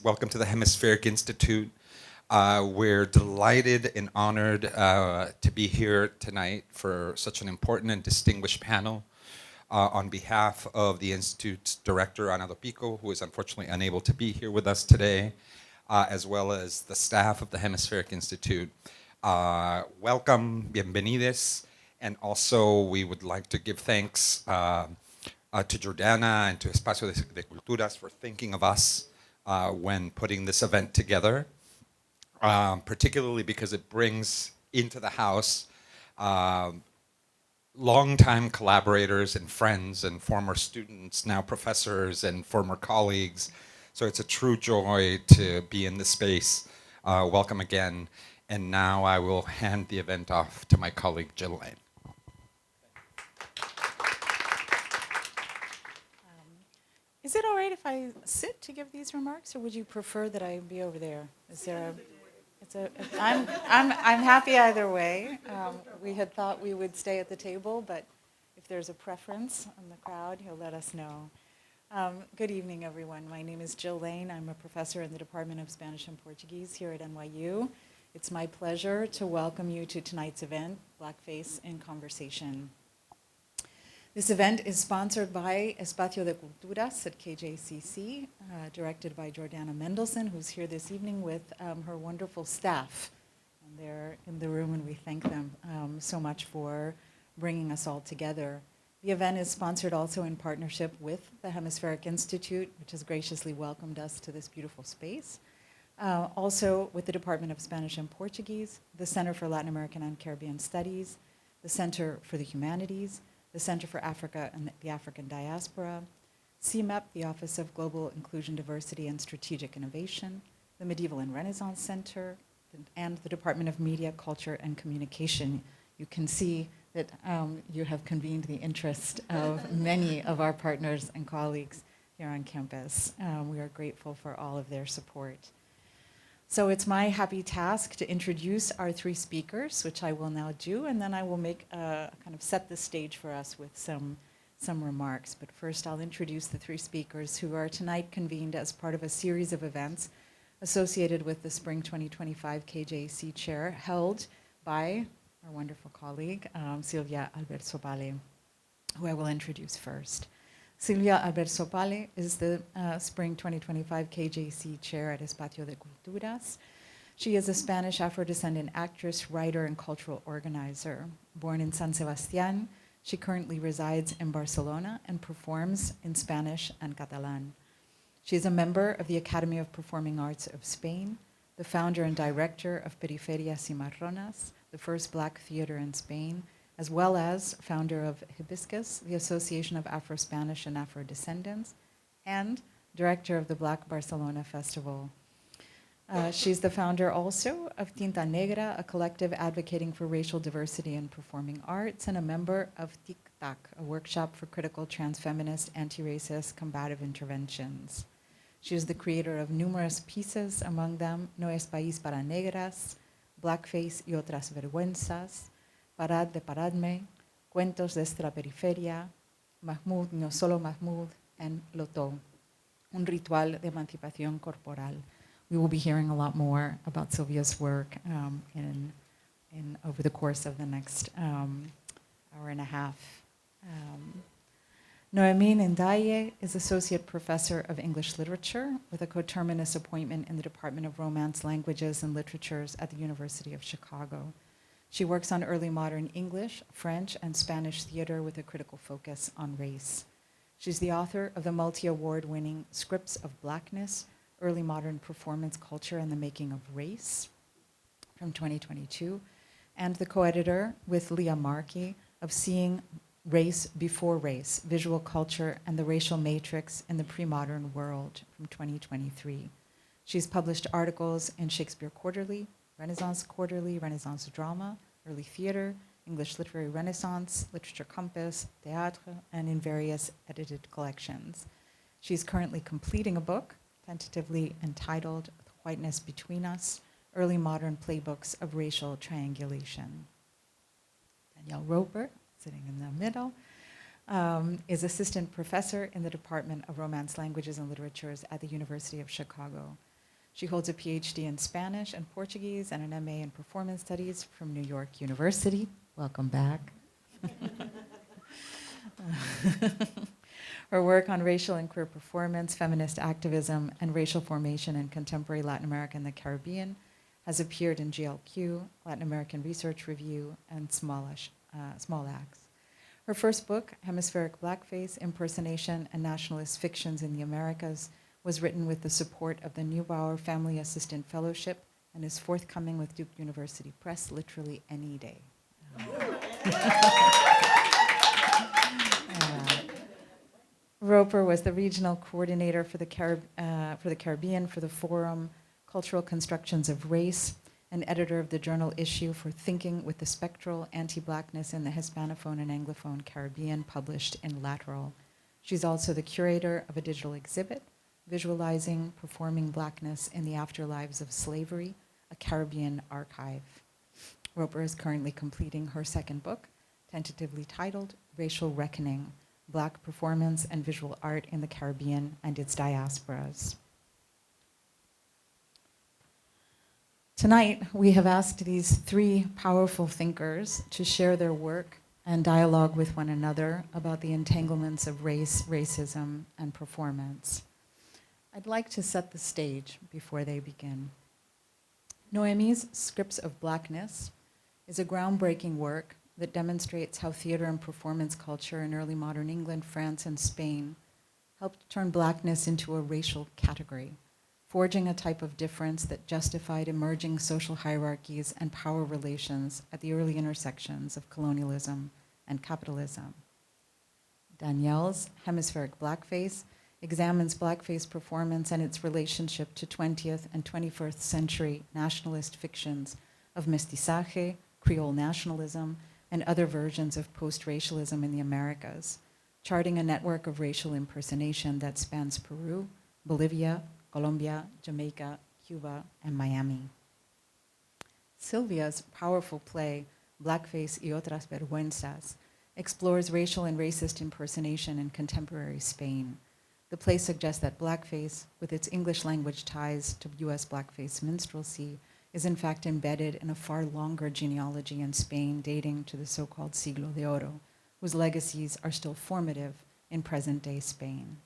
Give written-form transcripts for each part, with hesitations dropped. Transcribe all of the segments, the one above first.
Welcome to the Hemispheric Institute. We're delighted and honored to be here tonight for such an important and distinguished panel. On behalf of the Institute's director, Ana Dopico, who is unfortunately unable to be here with us today, as well as the staff of the Hemispheric Institute, welcome, bienvenidos, and also we would like to give thanks to Jordana and to Espacio de Culturas for thinking of us when putting this event together, particularly because it brings into the house longtime collaborators and friends and former students, now professors and former colleagues. So it's a true joy to be in this space. Welcome again. And now I will hand the event off to my colleague, Jill Lane. Is it all right if I sit to give these remarks, or would you prefer that I be over there? Is there I'm happy either way. We had thought we would stay at the table, but if there's a preference in the crowd, you'll let us know. Good evening, everyone. My name is Jill Lane. I'm a professor in the Department of Spanish and Portuguese here at NYU. It's my pleasure to welcome you to tonight's event, Blackface in Conversation. This event is sponsored by Espacio de Culturas at KJCC, directed by Jordana Mendelsohn, who's here this evening with her wonderful staff. And they're in the room, and we thank them so much for bringing us all together. The event is sponsored also in partnership with the Hemispheric Institute, which has graciously welcomed us to this beautiful space. Also with the Department of Spanish and Portuguese, the Center for Latin American and Caribbean Studies, the Center for the Humanities, the Center for Africa and the African Diaspora, CMEP, the Office of Global Inclusion, Diversity, and Strategic Innovation, the Medieval and Renaissance Center, and the Department of Media, Culture, and Communication. You can see that you have convened the interest of many of our partners and colleagues here on campus. We are grateful for all of their support. So it's my happy task to introduce our three speakers, which I will now do, and then I will make kind of set the stage for us with some remarks. But first I'll introduce the three speakers who are tonight convened as part of a series of events associated with the Spring 2025 KJC Chair held by our wonderful colleague, Silvia Albert Sopale, who I will introduce first. Silvia Albert Sopale is the Spring 2025 KJC Chair at Espacio de Culturas. She is a Spanish Afrodescendant actress, writer, and cultural organizer. Born in San Sebastián, she currently resides in Barcelona and performs in Spanish and Catalan. She is a member of the Academy of Performing Arts of Spain, the founder and director of Periferias Cimarronas, the first Black theater in Spain, as well as founder of Hibiscus, the Association of Afro-Spanish and Afrodescendants, and director of the Black Barcelona Festival. She's the founder also of Tinta Negra, a collective advocating for racial diversity in performing arts, and a member of Tic Tac, a workshop for critical transfeminist, anti-racist, combative interventions. She is the creator of numerous pieces, among them No es País para Negras, Blackface y otras vergüenzas, Parad de Paradme, Cuentos desde la Periferia, Mahmoud, No Solo Mahmoud, and Loto, un ritual de emancipación corporal. We will be hearing a lot more about Silvia's work over the course of the next hour and a half. Noémie Ndiaye is Associate Professor of English Literature with a coterminous appointment in the Department of Romance, Languages, and Literatures at the University of Chicago. She works on early modern English, French, and Spanish theater with a critical focus on race. She's the author of the multi-award-winning Scripts of Blackness, Early Modern Performance Culture and the Making of Race from 2022, and the co-editor with Leah Markey of Seeing Race Before Race, Visual Culture and the Racial Matrix in the Pre-Modern World from 2023. She's published articles in Shakespeare Quarterly, Renaissance Quarterly, Renaissance Drama, Early Theater, English Literary Renaissance, Literature Compass, Théâtre, and in various edited collections. She's currently completing a book, tentatively entitled Whiteness Between Us, Early Modern Playbooks of Racial Triangulation. Danielle Roper, sitting in the middle, is assistant professor in the Department of Romance, Languages, and Literatures at the University of Chicago. She holds a PhD in Spanish and Portuguese and an MA in Performance Studies from New York University. Welcome back. Her work on racial and queer performance, feminist activism, and racial formation in contemporary Latin America and the Caribbean has appeared in GLQ, Latin American Research Review, and Small Acts. Her first book, Hemispheric Blackface, Impersonation, and Nationalist Fictions in the Americas, was written with the support of the Neubauer Family Assistant Fellowship and is forthcoming with Duke University Press literally any day. Roper was the regional coordinator for the Caribbean for the Forum Cultural Constructions of Race, and editor of the journal issue for Thinking with the Spectral Anti-Blackness in the Hispanophone and Anglophone Caribbean, published in Lateral. She's also the curator of a digital exhibit, Visualizing Performing Blackness in the Afterlives of Slavery, a Caribbean Archive. Roper is currently completing her second book, tentatively titled Racial Reckoning, Black Performance and Visual Art in the Caribbean and its Diasporas. Tonight, we have asked these three powerful thinkers to share their work and dialogue with one another about the entanglements of race, racism, and performance. I'd like to set the stage before they begin. Noémie's Scripts of Blackness is a groundbreaking work that demonstrates how theater and performance culture in early modern England, France, and Spain helped turn blackness into a racial category, forging a type of difference that justified emerging social hierarchies and power relations at the early intersections of colonialism and capitalism. Danielle's Hemispheric Blackface examines blackface performance and its relationship to 20th and 21st century nationalist fictions of mestizaje, Creole nationalism, and other versions of post-racialism in the Americas, charting a network of racial impersonation that spans Peru, Bolivia, Colombia, Jamaica, Cuba, and Miami. Silvia's powerful play, Blackface y otras vergüenzas, explores racial and racist impersonation in contemporary Spain. The play suggests that blackface, with its English language ties to US blackface minstrelsy, is in fact embedded in a far longer genealogy in Spain dating to the so-called Siglo de Oro, whose legacies are still formative in present-day Spain.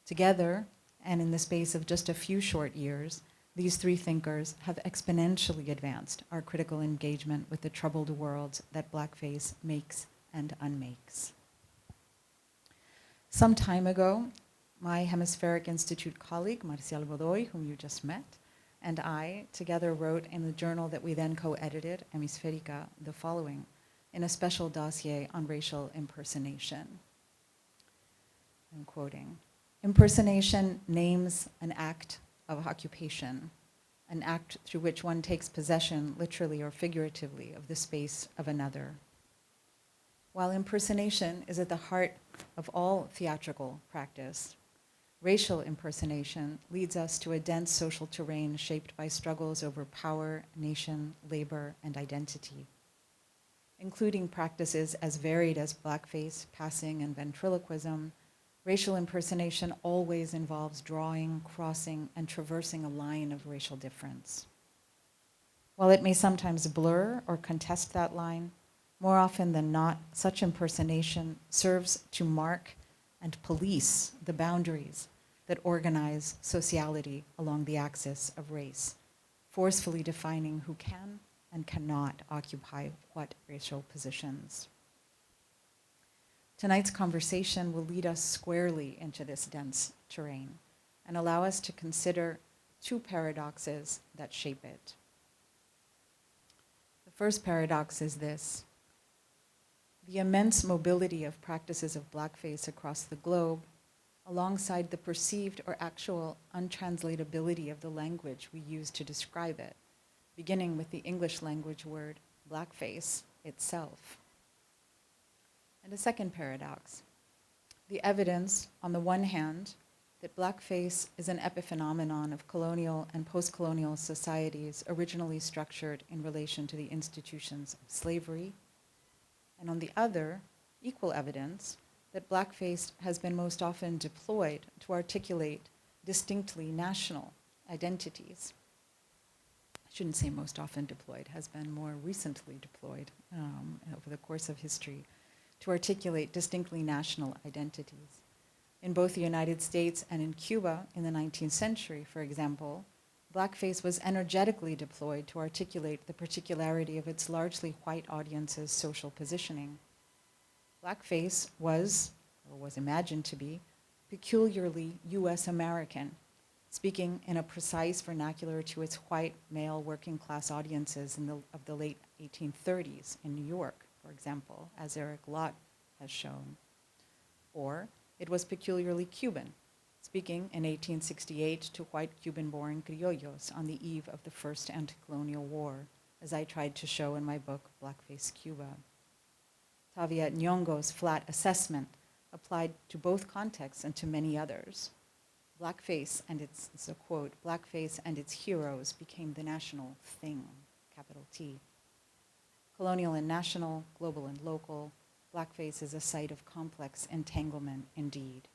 Together, and in the space of just a few short years, these three thinkers have exponentially advanced our critical engagement with the troubled worlds that blackface makes and unmakes. Some time ago, my Hemispheric Institute colleague, Marcial Godoy, whom you just met, and I together wrote in the journal that we then co-edited, Hemispherica, the following, in a special dossier on racial impersonation. I'm quoting, "Impersonation names an act of occupation, an act through which one takes possession, literally or figuratively, of the space of another. While impersonation is at the heart of all theatrical practice, racial impersonation leads us to a dense social terrain shaped by struggles over power, nation, labor, and identity, including practices as varied as blackface, passing, and ventriloquism. Racial impersonation always involves drawing, crossing, and traversing a line of racial difference. While it may sometimes blur or contest that line, more often than not, such impersonation serves to mark and police the boundaries that organize sociality along the axis of race, forcefully defining who can and cannot occupy what racial positions. Tonight's conversation will lead us squarely into this dense terrain and allow us to consider two paradoxes that shape it. The first paradox is this: the immense mobility of practices of blackface across the globe, alongside the perceived or actual untranslatability of the language we use to describe it, beginning with the English language word blackface itself. And a second paradox: the evidence, on the one hand, that blackface is an epiphenomenon of colonial and post-colonial societies originally structured in relation to the institutions of slavery, and on the other, equal evidence that blackface has been most often deployed to articulate distinctly national identities. I shouldn't say most often deployed, has been more recently deployed over the course of history to articulate distinctly national identities. In both the United States and in Cuba in the 19th century, for example, Blackface was energetically deployed to articulate the particularity of its largely white audience's social positioning. Blackface was, or was imagined to be, peculiarly US American, speaking in a precise vernacular to its white male working class audiences of the late 1830s in New York, for example, as Eric Lott has shown. Or it was peculiarly Cuban, speaking in 1868 to white Cuban-born criollos on the eve of the first anti-colonial war, as I tried to show in my book, Blackface Cuba. Tavia Nyong'o's flat assessment applied to both contexts and to many others. Blackface and its, it's a quote, Blackface and its heroes became the national thing, capital T. Colonial and national, global and local, Blackface is a site of complex entanglement indeed.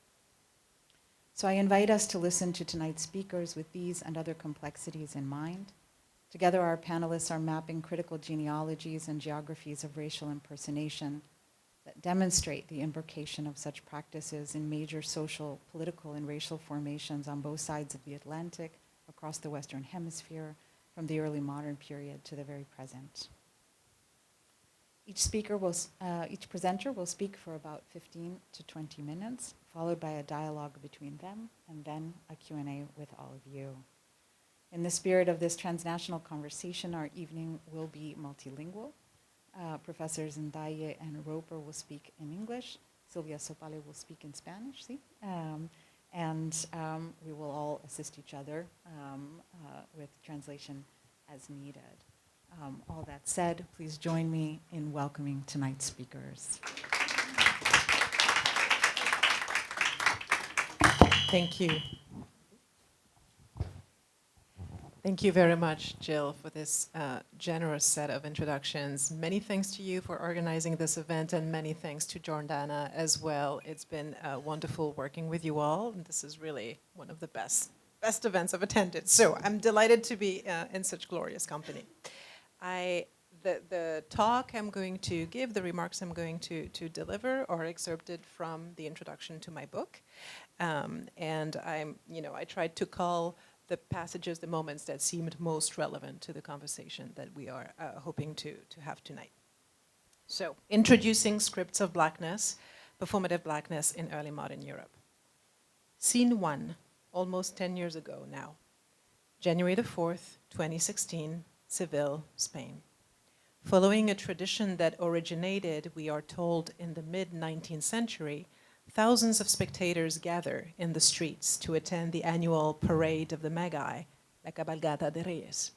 So I invite us to listen to tonight's speakers with these and other complexities in mind. Together, our panelists are mapping critical genealogies and geographies of racial impersonation that demonstrate the imbrication of such practices in major social, political, and racial formations on both sides of the Atlantic, across the Western Hemisphere, from the early modern period to the very present. Each presenter will speak for about 15 to 20 minutes, followed by a dialogue between them, and then a Q&A with all of you. In the spirit of this transnational conversation, our evening will be multilingual. Professors Ndiaye and Roper will speak in English. Silvia Sopale will speak in Spanish, and we will all assist each other with translation as needed. All that said, please join me in welcoming tonight's speakers. Thank you. Thank you very much, Jill, for this generous set of introductions. Many thanks to you for organizing this event, and many thanks to Jordana as well. It's been wonderful working with you all, and this is really one of the best events I've attended. So I'm delighted to be in such glorious company. The talk I'm going to give, the remarks I'm going to deliver are excerpted from the introduction to my book. And I tried to call the passages, the moments that seemed most relevant to the conversation that we are hoping to have tonight. So, introducing scripts of blackness, performative blackness in early modern Europe. Scene 1, almost 10 years ago now. January the 4th, 2016, Seville, Spain. Following a tradition that originated, we are told, in the mid-19th century, thousands of spectators gather in the streets to attend the annual parade of the Magi, La Cabalgata de Reyes.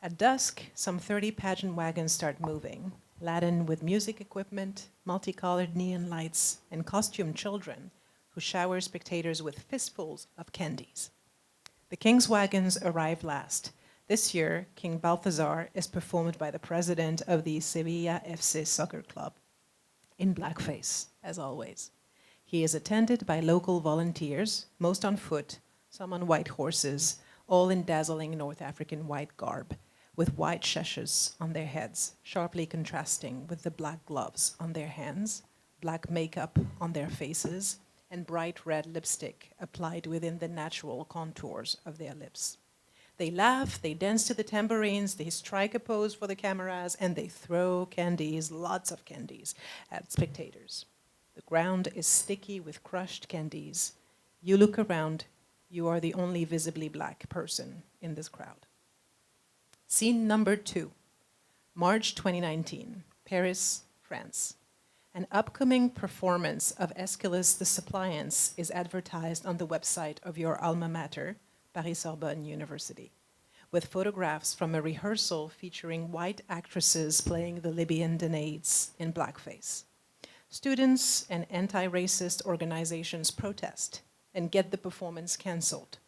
At dusk, some 30 pageant wagons start moving, laden with music equipment, multicolored neon lights, and costumed children who shower spectators with fistfuls of candies. The king's wagons arrive last. This year, King Balthazar is performed by the president of the Sevilla FC Soccer Club, in blackface, as always. He is attended by local volunteers, most on foot, some on white horses, all in dazzling North African white garb, with white sheshes on their heads, sharply contrasting with the black gloves on their hands, black makeup on their faces, and bright red lipstick applied within the natural contours of their lips. They laugh, they dance to the tambourines, they strike a pose for the cameras, and they throw candies, lots of candies, at spectators. The ground is sticky with crushed candies. You look around, you are the only visibly black person in this crowd. Scene number 2, March 2019, Paris, France. An upcoming performance of Aeschylus the Suppliant is advertised on the website of your alma mater, Paris-Sorbonne University, with photographs from a rehearsal featuring white actresses playing the Libyan Danaids in blackface. Students and anti-racist organizations protest and get the performance canceled.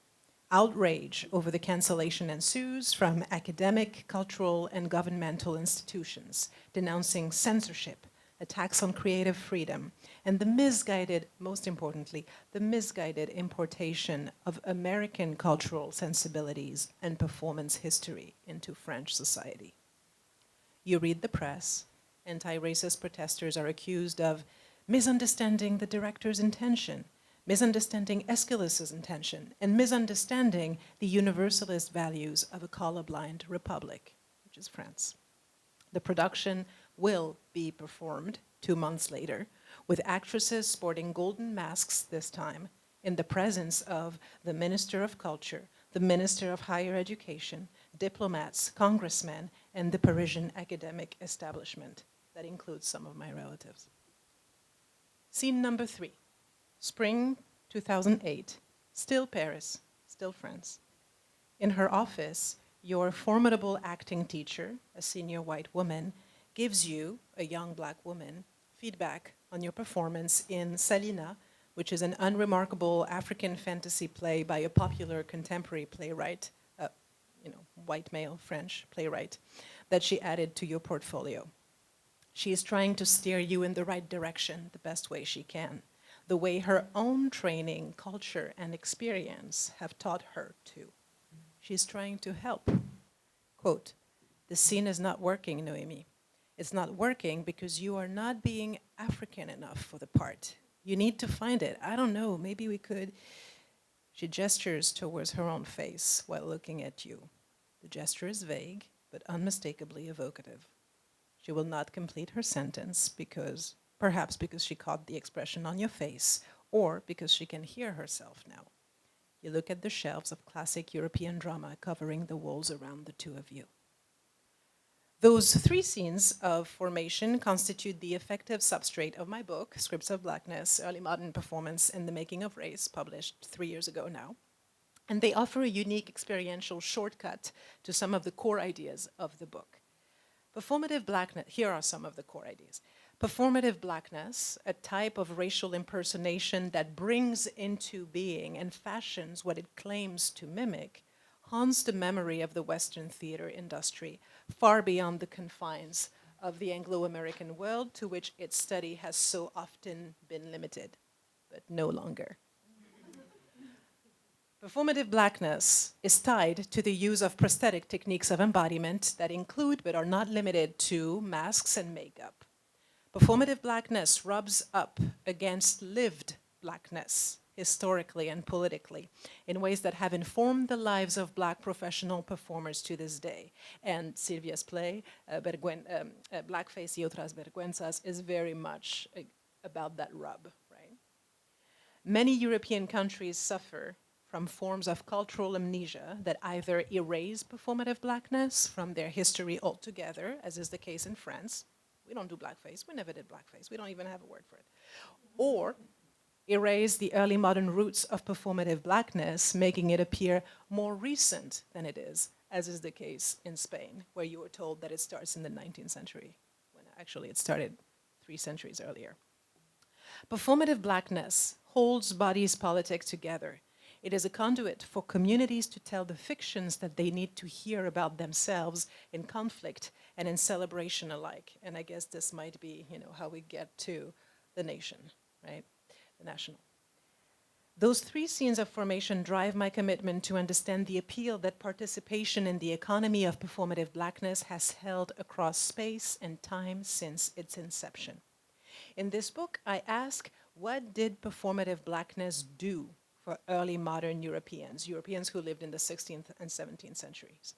Outrage over the cancellation ensues from academic, cultural, and governmental institutions, denouncing censorship, attacks on creative freedom, and the misguided, most importantly, the misguided importation of American cultural sensibilities and performance history into French society. You read the press, anti-racist protesters are accused of misunderstanding the director's intention, misunderstanding Aeschylus's intention, and misunderstanding the universalist values of a colorblind republic, which is France. The production will be performed 2 months later, with actresses sporting golden masks this time, in the presence of the Minister of Culture, the Minister of Higher Education, diplomats, congressmen, and the Parisian academic establishment. That includes some of my relatives. Scene number 3. Spring 2008, still Paris, still France. In her office, your formidable acting teacher, a senior white woman, gives you, a young black woman, feedback on your performance in Salina, which is an unremarkable African fantasy play by a popular contemporary playwright, white male French playwright, that she added to your portfolio. She is trying to steer you in the right direction the best way she can, the way her own training, culture, and experience have taught her to. She's trying to help. Quote, "The scene is not working, Noémie. It's not working because you are not being African enough for the part. You need to find it. I don't know, maybe we could." She gestures towards her own face while looking at you. The gesture is vague, but unmistakably evocative. She will not complete her sentence perhaps because she caught the expression on your face, or because she can hear herself now. You look at the shelves of classic European drama covering the walls around the two of you. Those 3 scenes of formation constitute the effective substrate of my book, Scripts of Blackness, Early Modern Performance and the Making of Race, published 3 years ago now. And they offer a unique experiential shortcut to some of the core ideas of the book. Performative blackness, here are some of the core ideas. Performative blackness, a type of racial impersonation that brings into being and fashions what it claims to mimic, haunts the memory of the Western theater industry far beyond the confines of the Anglo-American world to which its study has so often been limited, but no longer. Performative blackness is tied to the use of prosthetic techniques of embodiment that include but are not limited to masks and makeup. Performative blackness rubs up against lived blackness, historically and politically, in ways that have informed the lives of black professional performers to this day. And Silvia's play, Blackface, otras, vergüenzas, is very much about that rub, right? Many European countries suffer from forms of cultural amnesia that either erase performative blackness from their history altogether, as is the case in France. We don't do blackface. We never did blackface. We don't even have a word for it. Or erase the early modern roots of performative blackness, making it appear more recent than it is, as is the case in Spain, where you were told that it starts in the 19th century, when actually it started 3 centuries earlier. Performative blackness holds bodies politic together. It is a conduit for communities to tell the fictions that they need to hear about themselves in conflict and in celebration alike. And I guess this might be, how we get to the nation, right? The national. Those 3 scenes of formation drive my commitment to understand the appeal that participation in the economy of performative blackness has held across space and time since its inception. In this book, I ask, what did performative blackness do for early modern Europeans who lived in the 16th and 17th centuries?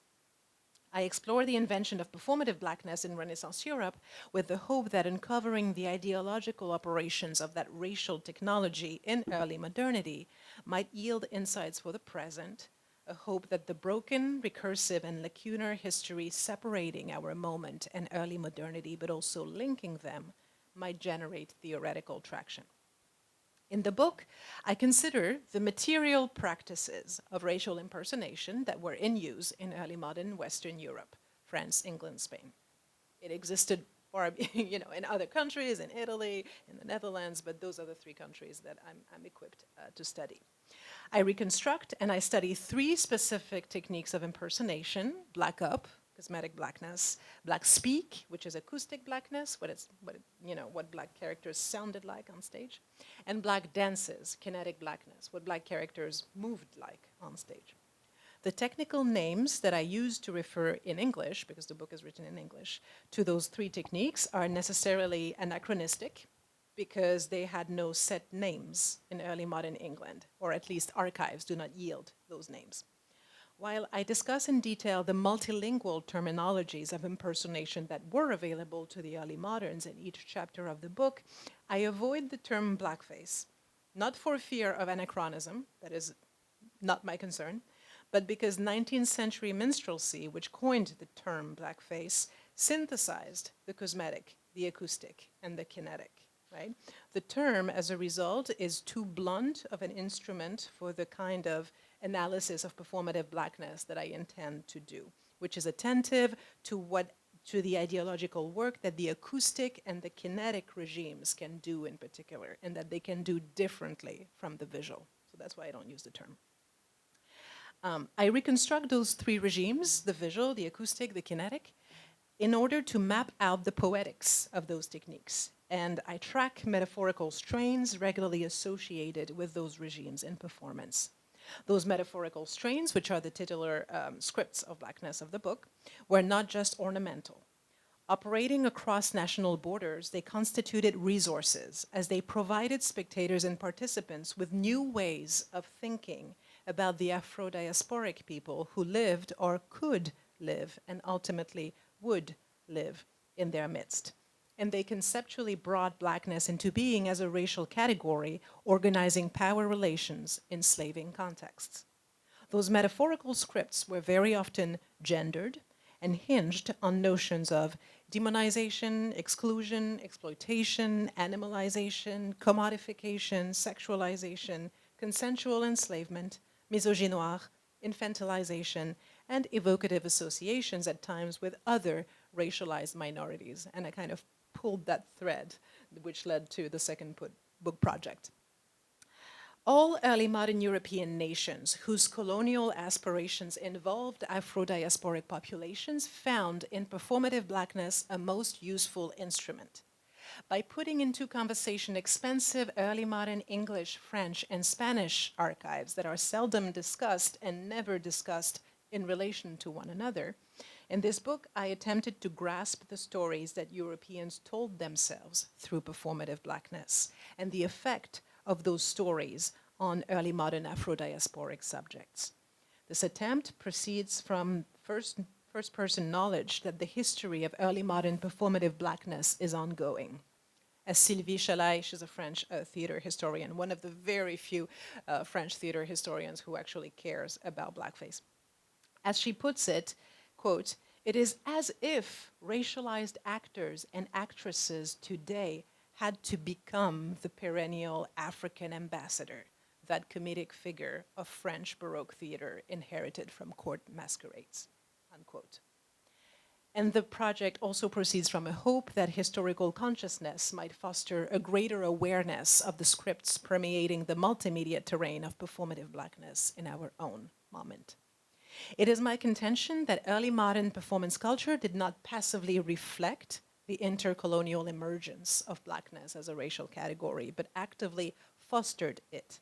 I explore the invention of performative blackness in Renaissance Europe with the hope that uncovering the ideological operations of that racial technology in early modernity might yield insights for the present, a hope that the broken, recursive, and lacunar history separating our moment and early modernity, but also linking them, might generate theoretical traction. In the book, I consider the material practices of racial impersonation that were in use in early modern Western Europe, France, England, Spain. It existed in other countries, in Italy, in the Netherlands, but those are the 3 countries that I'm equipped to study. I reconstruct and I study 3 specific techniques of impersonation: black up, cosmetic blackness, black speak, which is acoustic blackness, what black characters sounded like on stage, and black dances, kinetic blackness, what black characters moved like on stage. The technical names that I use to refer in English, because the book is written in English, to those three techniques are necessarily anachronistic, because they had no set names in early modern England, or at least archives do not yield those names. While I discuss in detail the multilingual terminologies of impersonation that were available to the early moderns in each chapter of the book, I avoid the term blackface, not for fear of anachronism, that is not my concern, but because 19th century minstrelsy, which coined the term blackface, synthesized the cosmetic, the acoustic, and the kinetic, right? The term, as a result, is too blunt of an instrument for the kind of analysis of performative blackness that I intend to do, which is attentive to the ideological work that the acoustic and the kinetic regimes can do in particular, and that they can do differently from the visual. So that's why I don't use the term. I reconstruct those three regimes, the visual, the acoustic, the kinetic, in order to map out the poetics of those techniques. And I track metaphorical strains regularly associated with those regimes in performance. Those metaphorical strains, which are the titular scripts of Blackness of the book, were not just ornamental. Operating across national borders, they constituted resources as they provided spectators and participants with new ways of thinking about the Afro-diasporic people who lived or could live and ultimately would live in their midst. And they conceptually brought Blackness into being as a racial category, organizing power relations in enslaving contexts. Those metaphorical scripts were very often gendered and hinged on notions of demonization, exclusion, exploitation, animalization, commodification, sexualization, consensual enslavement, misogynoir, infantilization, and evocative associations at times with other racialized minorities. And I kind of pulled that thread, which led to the second book project. All early modern European nations whose colonial aspirations involved Afro-diasporic populations found in performative Blackness a most useful instrument. By putting into conversation expensive early modern English, French, and Spanish archives that are seldom discussed and never discussed in relation to one another, in this book I attempted to grasp the stories that Europeans told themselves through performative Blackness and the effect of those stories on early modern Afro-diasporic subjects. This attempt proceeds from first-person knowledge that the history of early modern performative Blackness is ongoing. As Sylvie Chalais, she's a French theater historian, one of the very few French theater historians who actually cares about blackface. As she puts it, quote, "It is as if racialized actors and actresses today had to become the perennial African ambassador, that comedic figure of French Baroque theater inherited from court masquerades," unquote. And the project also proceeds from a hope that historical consciousness might foster a greater awareness of the scripts permeating the multimedia terrain of performative Blackness in our own moment. It is my contention that early modern performance culture did not passively reflect the intercolonial emergence of Blackness as a racial category, but actively fostered it.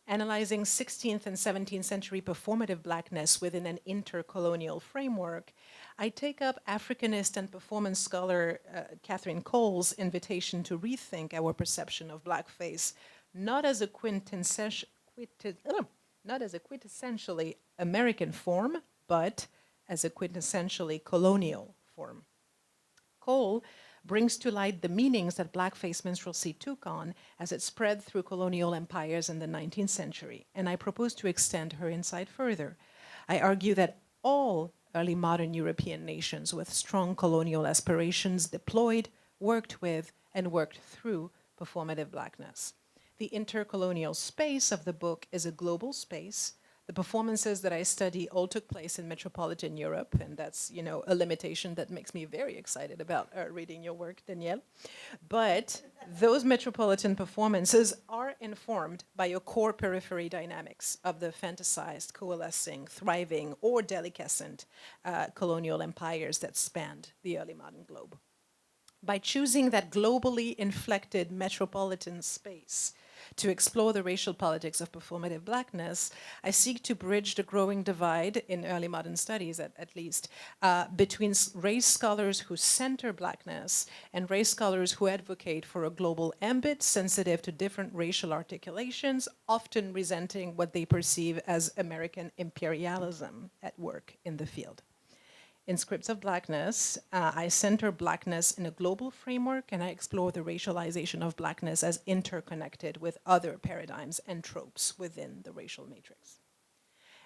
Analyzing 16th and 17th century performative Blackness within an intercolonial framework, I take up Africanist and performance scholar Catherine Cole's invitation to rethink our perception of blackface, not as a quintessentially American form, but as a quintessentially colonial form. Cole brings to light the meanings that blackface minstrelsy took on as it spread through colonial empires in the 19th century, and I propose to extend her insight further. I argue that all early modern European nations with strong colonial aspirations deployed, worked with, and worked through performative Blackness. The intercolonial space of the book is a global space, The performances that I study all took place in metropolitan Europe, and that's, you know, a limitation that makes me very excited about reading your work, Danielle. But those metropolitan performances are informed by a core periphery dynamics of the fantasized, coalescing, thriving, or delicescent colonial empires that spanned the early modern globe. By choosing that globally inflected metropolitan space to explore the racial politics of performative blackness, I seek to bridge the growing divide, in early modern studies at least, between race scholars who center blackness and race scholars who advocate for a global ambit sensitive to different racial articulations, often resenting what they perceive as American imperialism at work in the field. In Scripts of Blackness, I center blackness in a global framework, and I explore the racialization of blackness as interconnected with other paradigms and tropes within the racial matrix.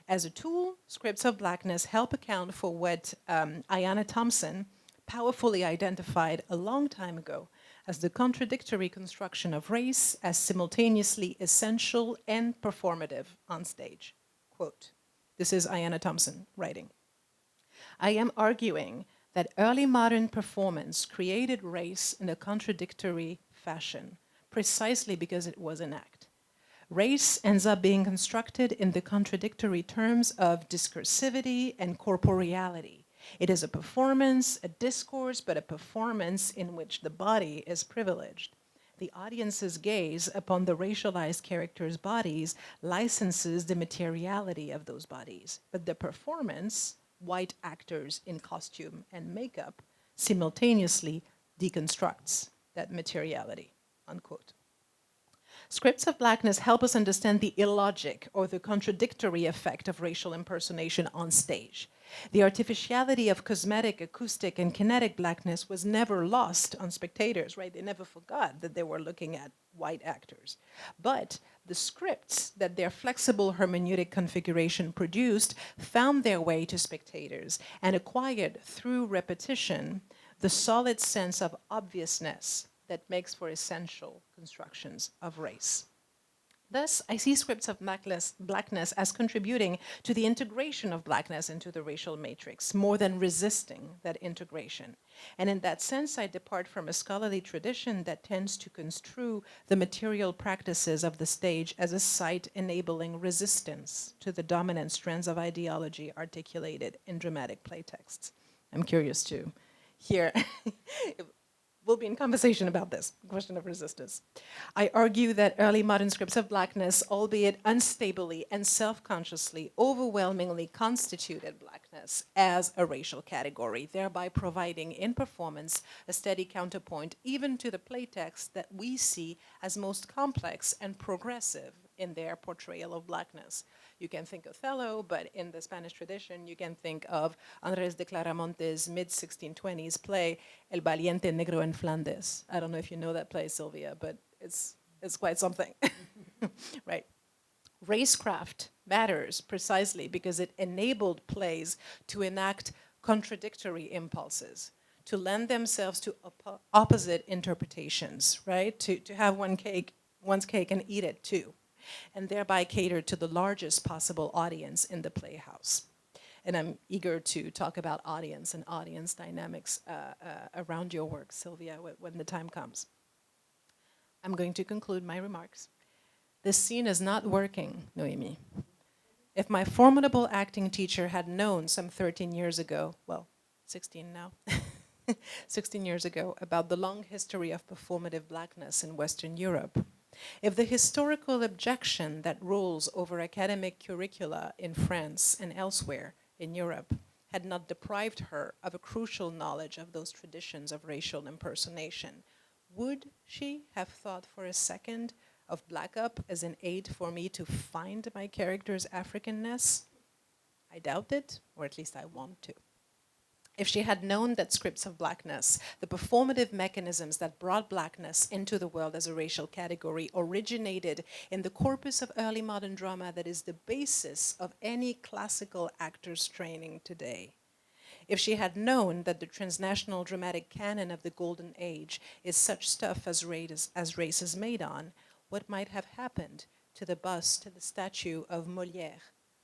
As a tool, Scripts of Blackness help account for what Ayanna Thompson powerfully identified a long time ago as the contradictory construction of race as simultaneously essential and performative on stage. Quote, this is Ayanna Thompson writing. I am arguing that early modern performance created race in a contradictory fashion, precisely because it was an act. Race ends up being constructed in the contradictory terms of discursivity and corporeality. It is a performance, a discourse, but a performance in which the body is privileged. The audience's gaze upon the racialized characters' bodies licenses the materiality of those bodies, but the performance, white actors in costume and makeup, simultaneously deconstructs that materiality, unquote. Scripts of Blackness help us understand the illogic or the contradictory effect of racial impersonation on stage. The artificiality of cosmetic, acoustic, and kinetic blackness was never lost on spectators, right? They never forgot that they were looking at white actors. But the scripts that their flexible hermeneutic configuration produced found their way to spectators and acquired through repetition the solid sense of obviousness that makes for essential constructions of race. Thus, I see Scripts of Blackness as contributing to the integration of blackness into the racial matrix, more than resisting that integration. And in that sense, I depart from a scholarly tradition that tends to construe the material practices of the stage as a site enabling resistance to the dominant strands of ideology articulated in dramatic playtexts. I'm curious to hear we'll be in conversation about this question of resistance. I argue that early modern Scripts of Blackness, albeit unstably and self-consciously, overwhelmingly constituted blackness as a racial category, thereby providing in performance a steady counterpoint even to the playtext that we see as most complex and progressive in their portrayal of blackness. You can think Othello, but in the Spanish tradition, you can think of Andrés de Claramonte's mid-1620s play, El Valiente Negro en Flandes. I don't know if you know that play, Silvia, but it's quite something, right? Racecraft matters precisely because it enabled plays to enact contradictory impulses, to lend themselves to opposite interpretations, right? To have one's cake and eat it too, and thereby cater to the largest possible audience in the playhouse. And I'm eager to talk about audience and audience dynamics around your work, Silvia, when the time comes. I'm going to conclude my remarks. This scene is not working, Noémie. If my formidable acting teacher had known some 13 years ago, well, 16 now, 16 years ago, about the long history of performative blackness in Western Europe, if the historical objection that rules over academic curricula in France and elsewhere in Europe had not deprived her of a crucial knowledge of those traditions of racial impersonation, would she have thought for a second of Black Up as an aid for me to find my character's Africanness? I doubt it, or at least I want to. If she had known that Scripts of Blackness, the performative mechanisms that brought blackness into the world as a racial category, originated in the corpus of early modern drama that is the basis of any classical actor's training today. If she had known that the transnational dramatic canon of the Golden Age is such stuff as race is made on, what might have happened to the bust, to the statue of Molière,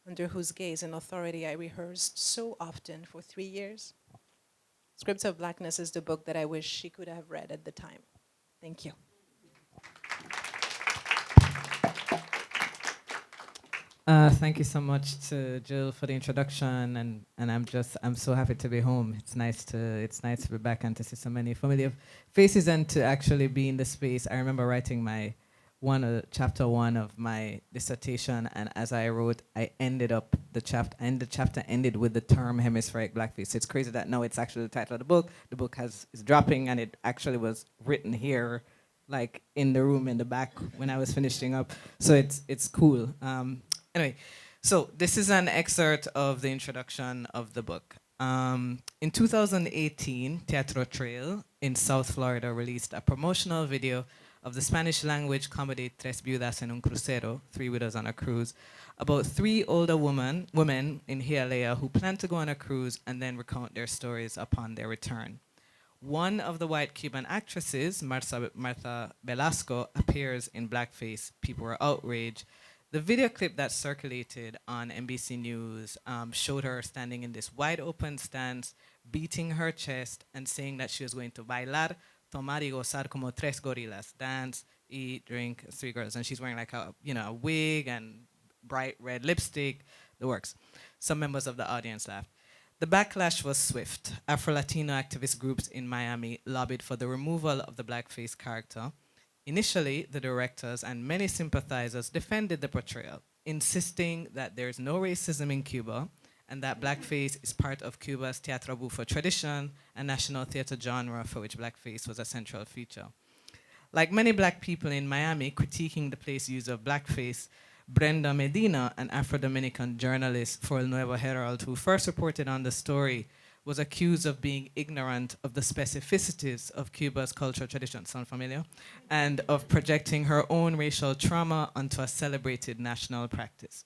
under whose gaze and authority I rehearsed so often for 3 years. Scripts of Blackness is the book that I wish she could have read at the time. Thank you. Thank you so much to Jill for the introduction, and I'm so happy to be home. It's nice to be back and to see so many familiar faces and to actually be in the space. I remember writing my chapter 1 of my dissertation, and as I wrote, I ended up the chapter, and the chapter ended with the term hemispheric blackface. It's crazy that now it's actually the title of the book. The book is dropping, and it actually was written here, like in the room in the back when I was finishing up. So it's cool. Anyway, so this is an excerpt of the introduction of the book. In 2018, Teatro Trail in South Florida released a promotional video of the Spanish language comedy Tres Viudas en un Crucero, Three Widows on a Cruise, about 3 older women in Hialeah who plan to go on a cruise and then recount their stories upon their return. One of the white Cuban actresses, Martha Velasco, appears in blackface. People were outraged. The video clip that circulated on NBC News showed her standing in this wide open stance, beating her chest and saying that she was going to bailar, tomar y gozar como tres gorilas, dance, eat, drink, 3 girls. And she's wearing like a wig and bright red lipstick, the works. Some members of the audience laughed. The backlash was swift. Afro-Latino activist groups in Miami lobbied for the removal of the blackface character. Initially, the directors and many sympathizers defended the portrayal, insisting that there is no racism in Cuba and that blackface is part of Cuba's teatro bufo tradition, a national theater genre for which blackface was a central feature. Like many black people in Miami critiquing the play's use of blackface, Brenda Medina, an Afro-Dominican journalist for El Nuevo Herald who first reported on the story, was accused of being ignorant of the specificities of Cuba's cultural tradition, sound familiar? And of projecting her own racial trauma onto a celebrated national practice.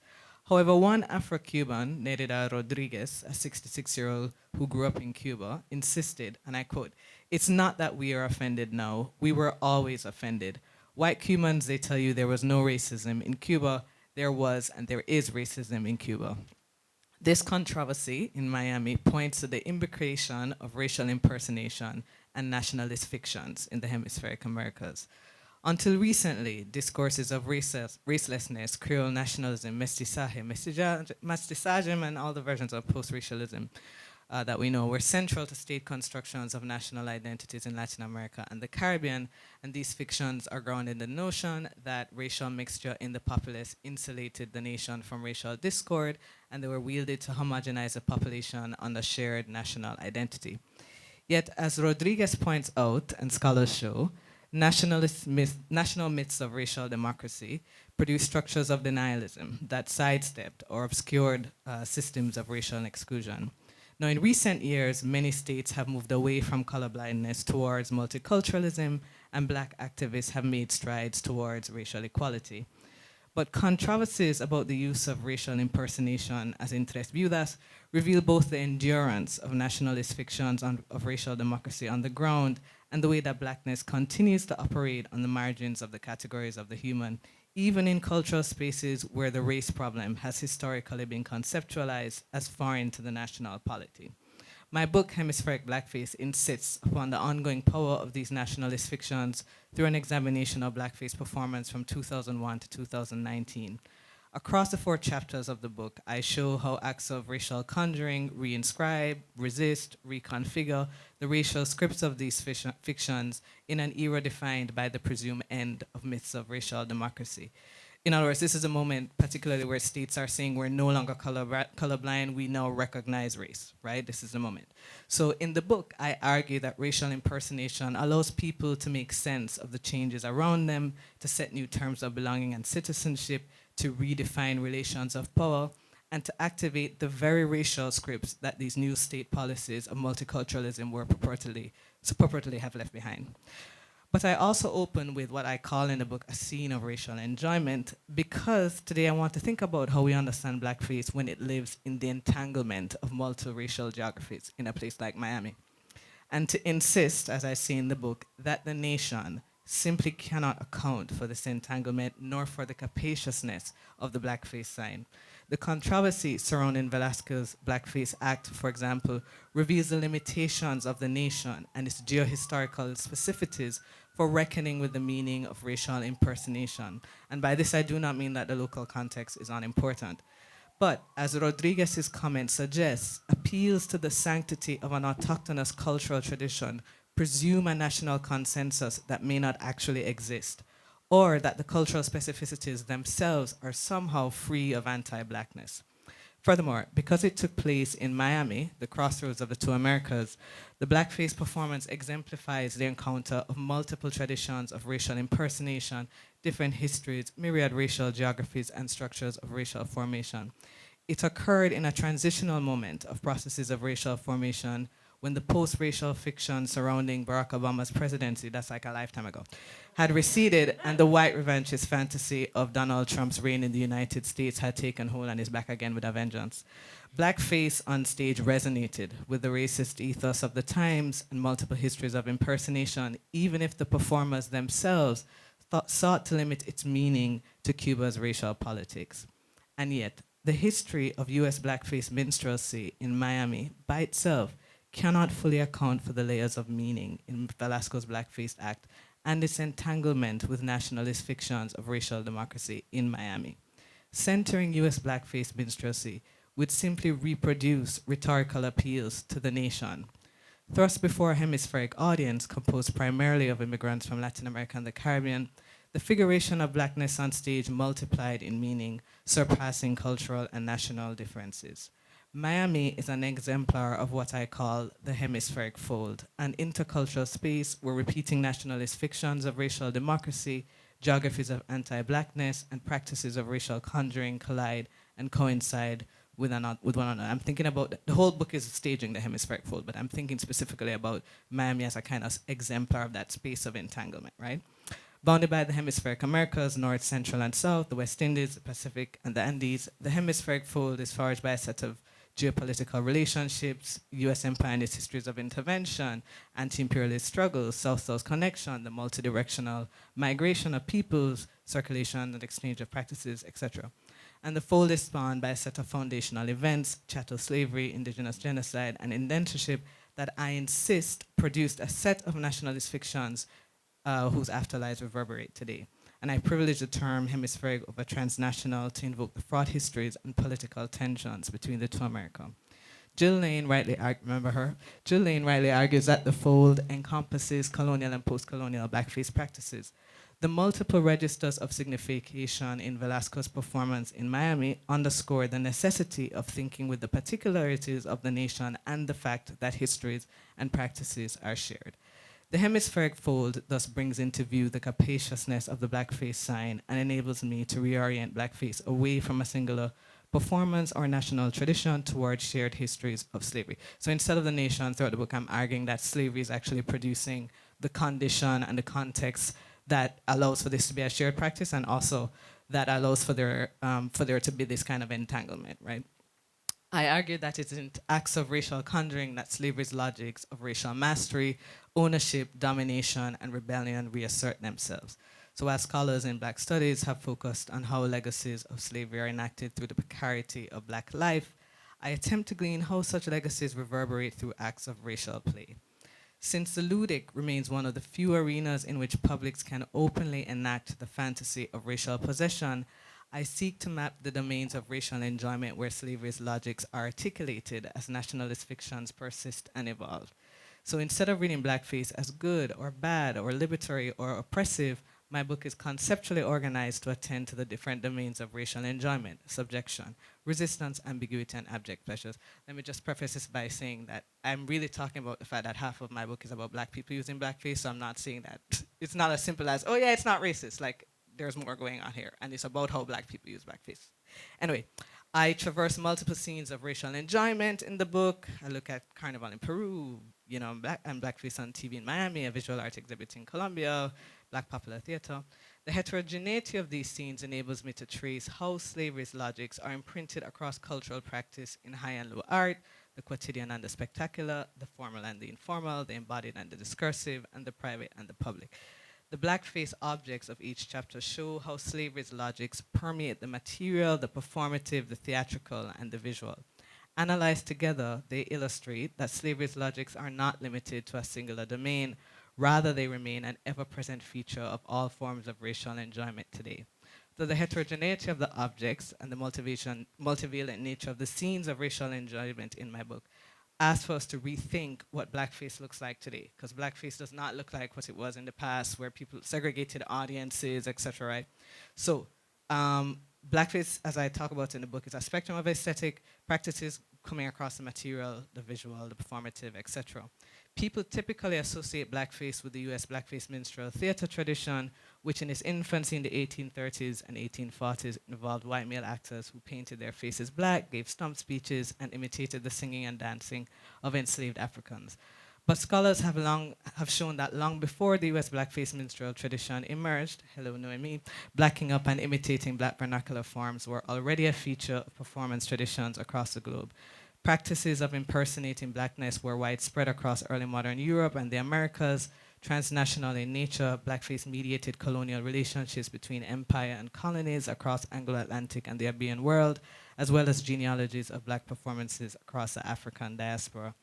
However, one Afro-Cuban, Nerida Rodriguez, a 66-year-old who grew up in Cuba, insisted, and I quote, "It's not that we are offended now, we were always offended. White Cubans, they tell you there was no racism. In Cuba, there was and there is racism in Cuba." This controversy in Miami points to the imbrication of racial impersonation and nationalist fictions in the hemispheric Americas. Until recently, discourses of racelessness, Creole nationalism, mestizaje, and all the versions of post-racialism that we know were central to state constructions of national identities in Latin America and the Caribbean, and these fictions are grounded in the notion that racial mixture in the populace insulated the nation from racial discord, and they were wielded to homogenize the population under shared national identity. Yet, as Rodriguez points out, and scholars show, national myths of racial democracy produce structures of denialism that sidestepped or obscured systems of racial exclusion. Now, in recent years, many states have moved away from colorblindness towards multiculturalism, and black activists have made strides towards racial equality. But controversies about the use of racial impersonation, as in Tres Viudas, reveal both the endurance of nationalist fictions of racial democracy on the ground and the way that blackness continues to operate on the margins of the categories of the human, even in cultural spaces where the race problem has historically been conceptualized as foreign to the national polity. My book, Hemispheric Blackface, insists upon the ongoing power of these nationalist fictions through an examination of blackface performance from 2001 to 2019. Across the 4 chapters of the book, I show how acts of racial conjuring reinscribe, resist, reconfigure the racial scripts of these fictions in an era defined by the presumed end of myths of racial democracy. In other words, this is a moment particularly where states are saying we're no longer colorblind, we now recognize race, right? This is the moment. So in the book, I argue that racial impersonation allows people to make sense of the changes around them, to set new terms of belonging and citizenship, to redefine relations of power, and to activate the very racial scripts that these new state policies of multiculturalism were purportedly have left behind. But I also open with what I call in the book a scene of racial enjoyment, because today I want to think about how we understand blackface when it lives in the entanglement of multiracial geographies in a place like Miami. And to insist, as I say in the book, that the nation simply cannot account for this entanglement nor for the capaciousness of the Blackface sign. The controversy surrounding Velasquez's Blackface Act, for example, reveals the limitations of the nation and its geohistorical specificities for reckoning with the meaning of racial impersonation. And by this, I do not mean that the local context is unimportant. But, as Rodriguez's comment suggests, appeals to the sanctity of an autochthonous cultural tradition presume a national consensus that may not actually exist, or that the cultural specificities themselves are somehow free of anti-blackness. Furthermore, because it took place in Miami, the crossroads of the two Americas, the Blackface performance exemplifies the encounter of multiple traditions of racial impersonation, different histories, myriad racial geographies, and structures of racial formation. It occurred in a transitional moment of processes of racial formation when the post-racial fiction surrounding Barack Obama's presidency, that's like a lifetime ago, had receded, and the white revanchist fantasy of Donald Trump's reign in the United States had taken hold and is back again with a vengeance. Blackface on stage resonated with the racist ethos of the times and multiple histories of impersonation, even if the performers themselves sought to limit its meaning to Cuba's racial politics. And yet, the history of US blackface minstrelsy in Miami by itself cannot fully account for the layers of meaning in Velasquez's Blackface Act and its entanglement with nationalist fictions of racial democracy in Miami. Centering US blackface minstrelsy would simply reproduce rhetorical appeals to the nation. Thrust before a hemispheric audience composed primarily of immigrants from Latin America and the Caribbean, the figuration of blackness on stage multiplied in meaning, surpassing cultural and national differences. Miami is an exemplar of what I call the hemispheric fold, an intercultural space where repeating nationalist fictions of racial democracy, geographies of anti-blackness, and practices of racial conjuring collide and coincide with one another. I'm thinking about, the whole book is staging the hemispheric fold, but I'm thinking specifically about Miami as a kind of exemplar of that space of entanglement, right? Bounded by the hemispheric Americas, North, Central, and South, the West Indies, the Pacific, and the Andes, the hemispheric fold is forged by a set of geopolitical relationships, US empire and its histories of intervention, anti-imperialist struggles, South-South connection, the multidirectional migration of peoples, circulation and exchange of practices, etc. And the fold is spawned by a set of foundational events, chattel slavery, indigenous genocide, and indentureship that I insist produced a set of nationalist fictions whose afterlives reverberate today. And I privilege the term hemispheric over transnational to invoke the fraught histories and political tensions between the two Americas. Jill Lane rightly argues that the fold encompasses colonial and post-colonial blackface practices. The multiple registers of signification in Velasquez's performance in Miami underscore the necessity of thinking with the particularities of the nation and the fact that histories and practices are shared. The hemispheric fold thus brings into view the capaciousness of the blackface sign and enables me to reorient blackface away from a singular performance or national tradition towards shared histories of slavery. So instead of the nation, throughout the book, I'm arguing that slavery is actually producing the condition and the context that allows for this to be a shared practice, and also that allows for there to be this kind of entanglement, right? I argue that it is in acts of racial conjuring that slavery's logics of racial mastery, ownership, domination, and rebellion reassert themselves. So while scholars in Black studies have focused on how legacies of slavery are enacted through the precarity of Black life, I attempt to glean how such legacies reverberate through acts of racial play. Since the ludic remains one of the few arenas in which publics can openly enact the fantasy of racial possession, I seek to map the domains of racial enjoyment where slavery's logics are articulated as nationalist fictions persist and evolve. So instead of reading blackface as good or bad or liberatory or oppressive, my book is conceptually organized to attend to the different domains of racial enjoyment, subjection, resistance, ambiguity, and abject pleasures. Let me just preface this by saying that I'm really talking about the fact that half of my book is about Black people using blackface, so I'm not saying that it's not as simple as, oh yeah, it's not racist. Like, there's more going on here, and it's about how Black people use blackface. Anyway, I traverse multiple scenes of racial enjoyment in the book. I look at Carnival in Peru, and blackface on TV in Miami, a visual art exhibit in Colombia, Black popular theater. The heterogeneity of these scenes enables me to trace how slavery's logics are imprinted across cultural practice in high and low art, the quotidian and the spectacular, the formal and the informal, the embodied and the discursive, and the private and the public. The blackface objects of each chapter show how slavery's logics permeate the material, the performative, the theatrical, and the visual. Analyzed together, they illustrate that slavery's logics are not limited to a singular domain. Rather, they remain an ever-present feature of all forms of racial enjoyment today. So the heterogeneity of the objects and the multivalent nature of the scenes of racial enjoyment in my book asked for us to rethink what blackface looks like today, because blackface does not look like what it was in the past, where people segregated audiences, etc. Right? So, blackface, as I talk about in the book, is a spectrum of aesthetic practices coming across the material, the visual, the performative, etc. People typically associate blackface with the US blackface minstrel theater tradition, which in its infancy in the 1830s and 1840s involved white male actors who painted their faces black, gave stump speeches, and imitated the singing and dancing of enslaved Africans. But scholars have shown that long before the US blackface minstrel tradition emerged, hello Noémie, blacking up and imitating black vernacular forms were already a feature of performance traditions across the globe. Practices of impersonating blackness were widespread across early modern Europe and the Americas. Transnational in nature, blackface mediated colonial relationships between empire and colonies across Anglo-Atlantic and the Iberian world, as well as genealogies of black performances across the African diaspora.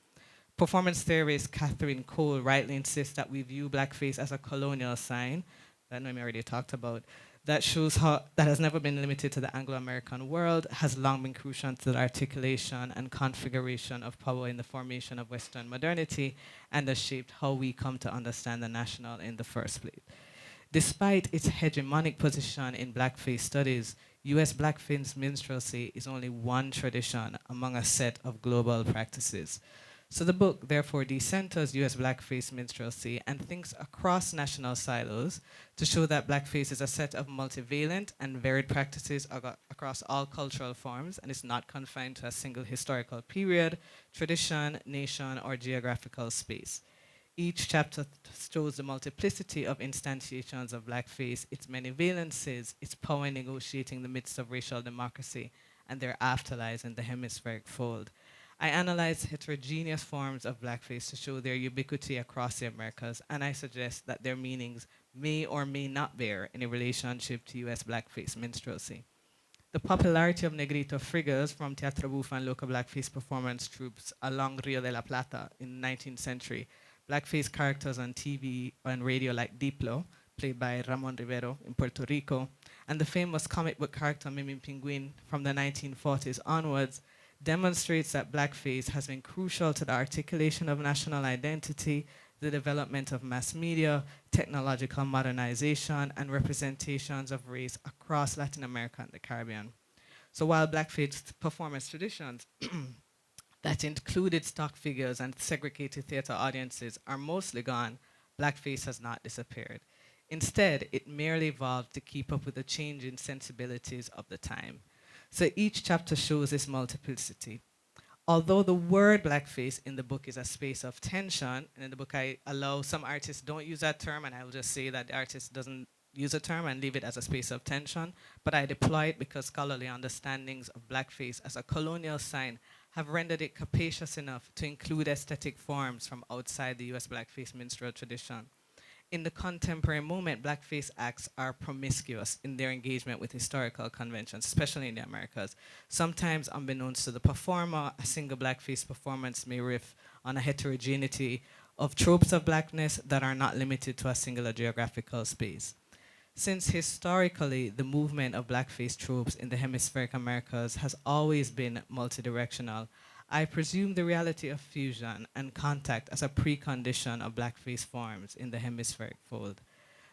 Performance theorist Catherine Cole rightly insists that we view blackface as a colonial sign, that Noémie already talked about, that shows how that has never been limited to the Anglo-American world, has long been crucial to the articulation and configuration of power in the formation of Western modernity, and has shaped how we come to understand the national in the first place. Despite its hegemonic position in blackface studies, US blackface minstrelsy is only one tradition among a set of global practices. So the book, therefore, decenters US blackface minstrelsy and thinks across national silos to show that blackface is a set of multivalent and varied practices across all cultural forms and is not confined to a single historical period, tradition, nation, or geographical space. Each chapter shows the multiplicity of instantiations of blackface, its many valences, its power in negotiating the midst of racial democracy, and their afterlives in the hemispheric fold. I analyze heterogeneous forms of blackface to show their ubiquity across the Americas, and I suggest that their meanings may or may not bear any relationship to US blackface minstrelsy. The popularity of Negrito figures from Teatro Bufo and local blackface performance troupes along Rio de la Plata in the 19th century, blackface characters on TV and radio like Diplo, played by Ramon Rivero in Puerto Rico, and the famous comic book character Mimi Pinguin from the 1940s onwards, demonstrates that blackface has been crucial to the articulation of national identity, the development of mass media, technological modernization, and representations of race across Latin America and the Caribbean. So while blackface performance traditions that included stock figures and segregated theater audiences are mostly gone, blackface has not disappeared. Instead, it merely evolved to keep up with the changing sensibilities of the time. So each chapter shows this multiplicity. Although the word blackface in the book is a space of tension, and in the book I allow some artists don't use that term, and I will just say that the artist doesn't use a term and leave it as a space of tension, but I deploy it because scholarly understandings of blackface as a colonial sign have rendered it capacious enough to include aesthetic forms from outside the US blackface minstrel tradition. In the contemporary moment, blackface acts are promiscuous in their engagement with historical conventions, especially in the Americas. Sometimes, unbeknownst to the performer, a single blackface performance may riff on a heterogeneity of tropes of blackness that are not limited to a singular geographical space. Since historically, the movement of blackface tropes in the hemispheric Americas has always been multidirectional, I presume the reality of fusion and contact as a precondition of blackface forms in the hemispheric fold.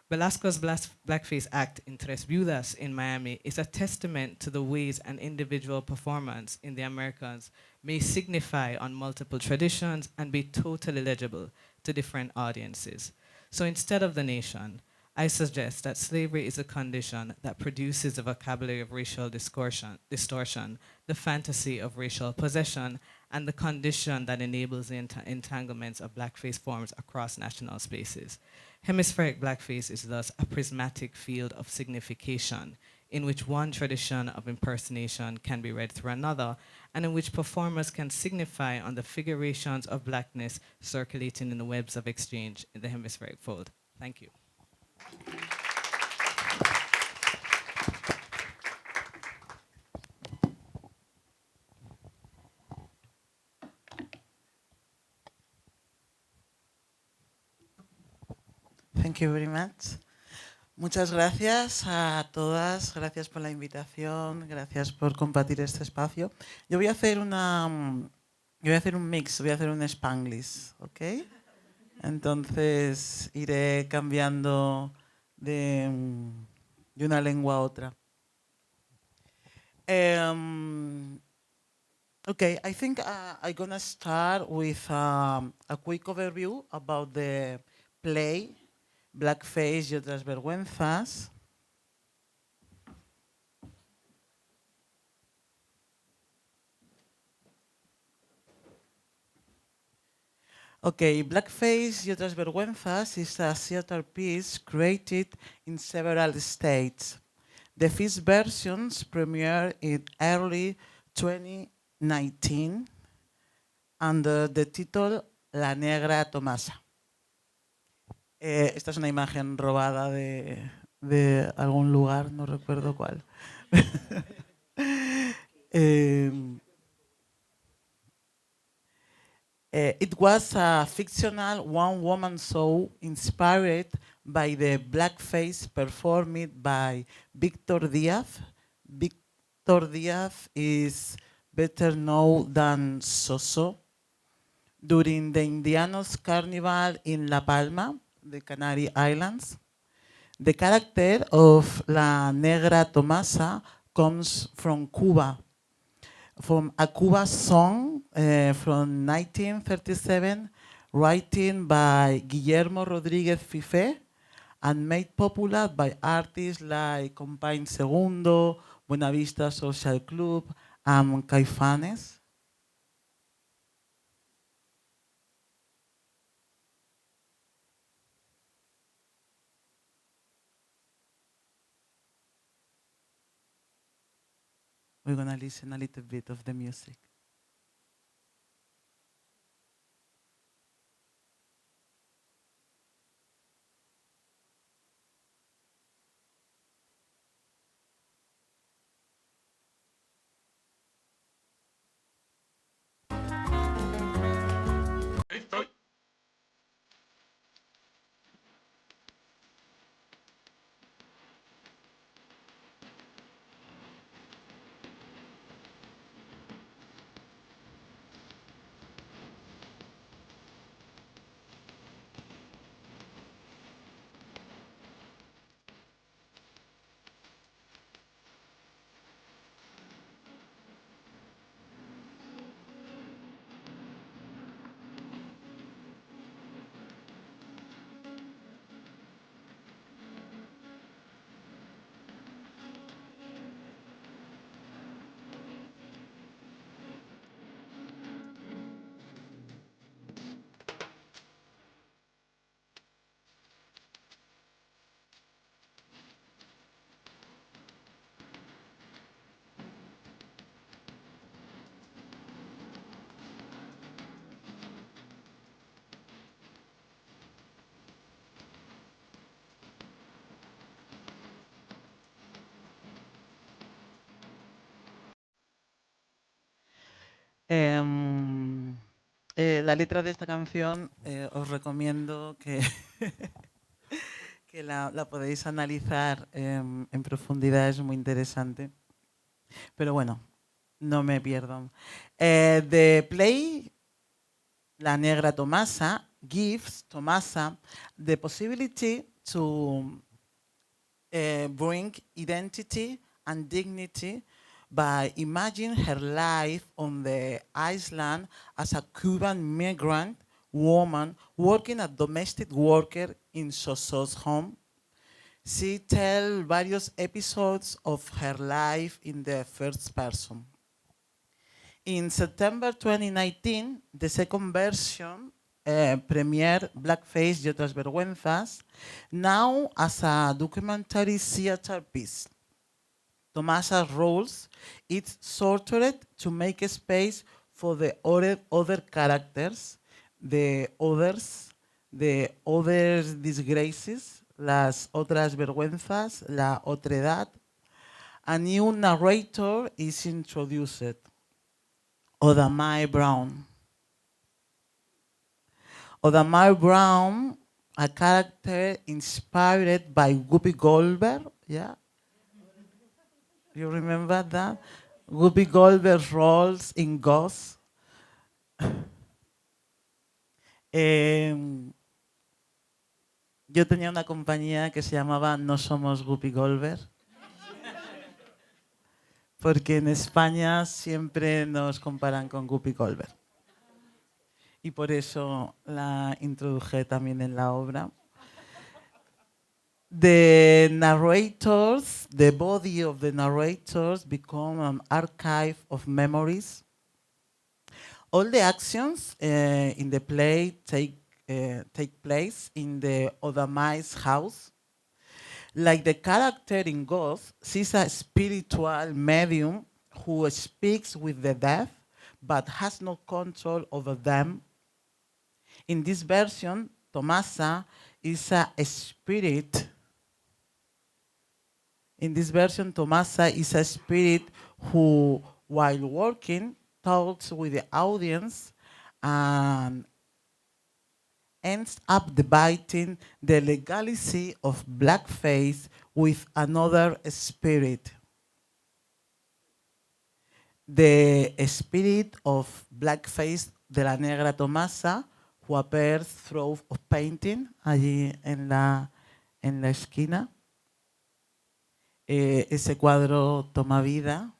Velasco's blackface act in Tres Viudas in Miami is a testament to the ways an individual performance in the Americas may signify on multiple traditions and be totally legible to different audiences. So instead of the nation, I suggest that slavery is a condition that produces the vocabulary of racial distortion, the fantasy of racial possession, and the condition that enables the entanglements of blackface forms across national spaces. Hemispheric blackface is thus a prismatic field of signification in which one tradition of impersonation can be read through another, and in which performers can signify on the figurations of blackness circulating in the webs of exchange in the hemispheric fold. Thank you. Thank you very much. Muchas gracias a todas, gracias por la invitación, gracias por compartir este espacio. Yo voy a hacer un mix, voy a hacer un Spanglish, ¿ok? Entonces iré cambiando de una lengua a otra. Okay, I think I'm gonna start with a quick overview about the play Blackface y otras vergüenzas. Okay, Blackface y otras vergüenzas is a theater piece created in several states. The first versions premiered in early 2019 under the title La Negra Tomasa. Esta es una imagen robada de algún lugar, no recuerdo cuál. It was a fictional one-woman show inspired by the blackface performed by Victor Diaz. Victor Diaz is better known than Soso during the Indianos Carnival in La Palma, the Canary Islands. The character of La Negra Tomasa comes from Cuba, from a Cuba song from 1937, written by Guillermo Rodríguez Fifé and made popular by artists like Compañ Segundo, Buenavista Social Club, and Caifanes. We're going to listen a little bit of the music. La letra de esta canción os recomiendo que, que la podéis analizar en profundidad, es muy interesante. Pero bueno, no me pierdan. The play, La Negra Tomasa, gives Tomasa the possibility to bring identity and dignity by imagining her life on the island as a Cuban migrant woman working as domestic worker in Soso's home. She tells various episodes of her life in the first person. In September 2019, the second version premiered Blackface y otras vergüenzas, now as a documentary theater piece. Tomasa's roles, it's sorted to make a space for the other characters, the others disgraces, las otras vergüenzas, la otredad, a new narrator is introduced, Odamai Brown. Odamai Brown, a character inspired by Whoopi Goldberg, yeah? You remember that? Whoopi Goldberg's roles in Ghost. Yo tenía una compañía que se llamaba No Somos Whoopi Goldberg, porque en España siempre nos comparan con Whoopi Goldberg. Y por eso la introduje también en la obra. The narrators, the body of the narrators become an archive of memories. All the actions in the play take place in the Odamai's house. Like the character in Ghost, she's a spiritual medium who speaks with the dead but has no control over them. In this version, Tomasa is a spirit. In this version, Tomasa is a spirit who, while working, talks with the audience and ends up debating the legality of blackface with another spirit. The spirit of blackface de la negra Tomasa, who appears through a painting allí en la esquina. Ese cuadro toma vida.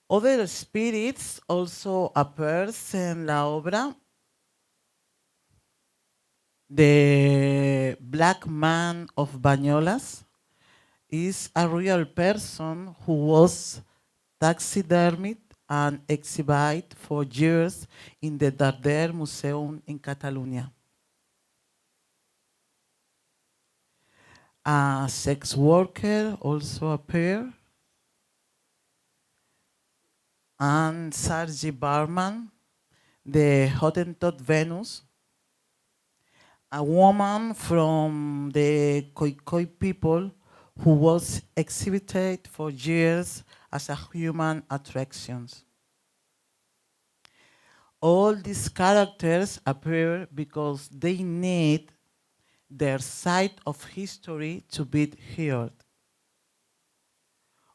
Other spirits also appears en la obra. The Black Man of Bañolas is a real person who was taxidermied and exhibited for years in the Darder Museum in Catalonia. A sex worker also appeared. And Sarji Barman, the Hottentot Venus, a woman from the Khoikhoi people who was exhibited for years as a human attraction. All these characters appear because they need their side of history to be heard.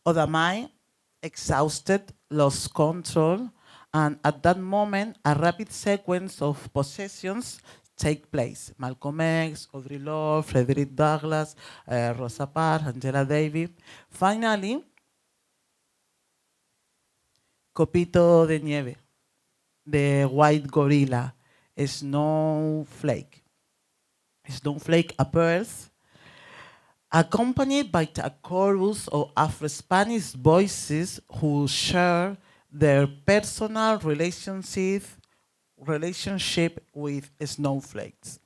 Odamai, exhausted, lost control, and at that moment, a rapid sequence of possessions take place. Malcolm X, Audre Lorde, Frederick Douglass, Rosa Parks, Angela Davis. Finally, Copito de Nieve, the white gorilla, Snowflake. Snowflake appears accompanied by a chorus of Afro-Spanish voices who share their personal relationship with snowflakes.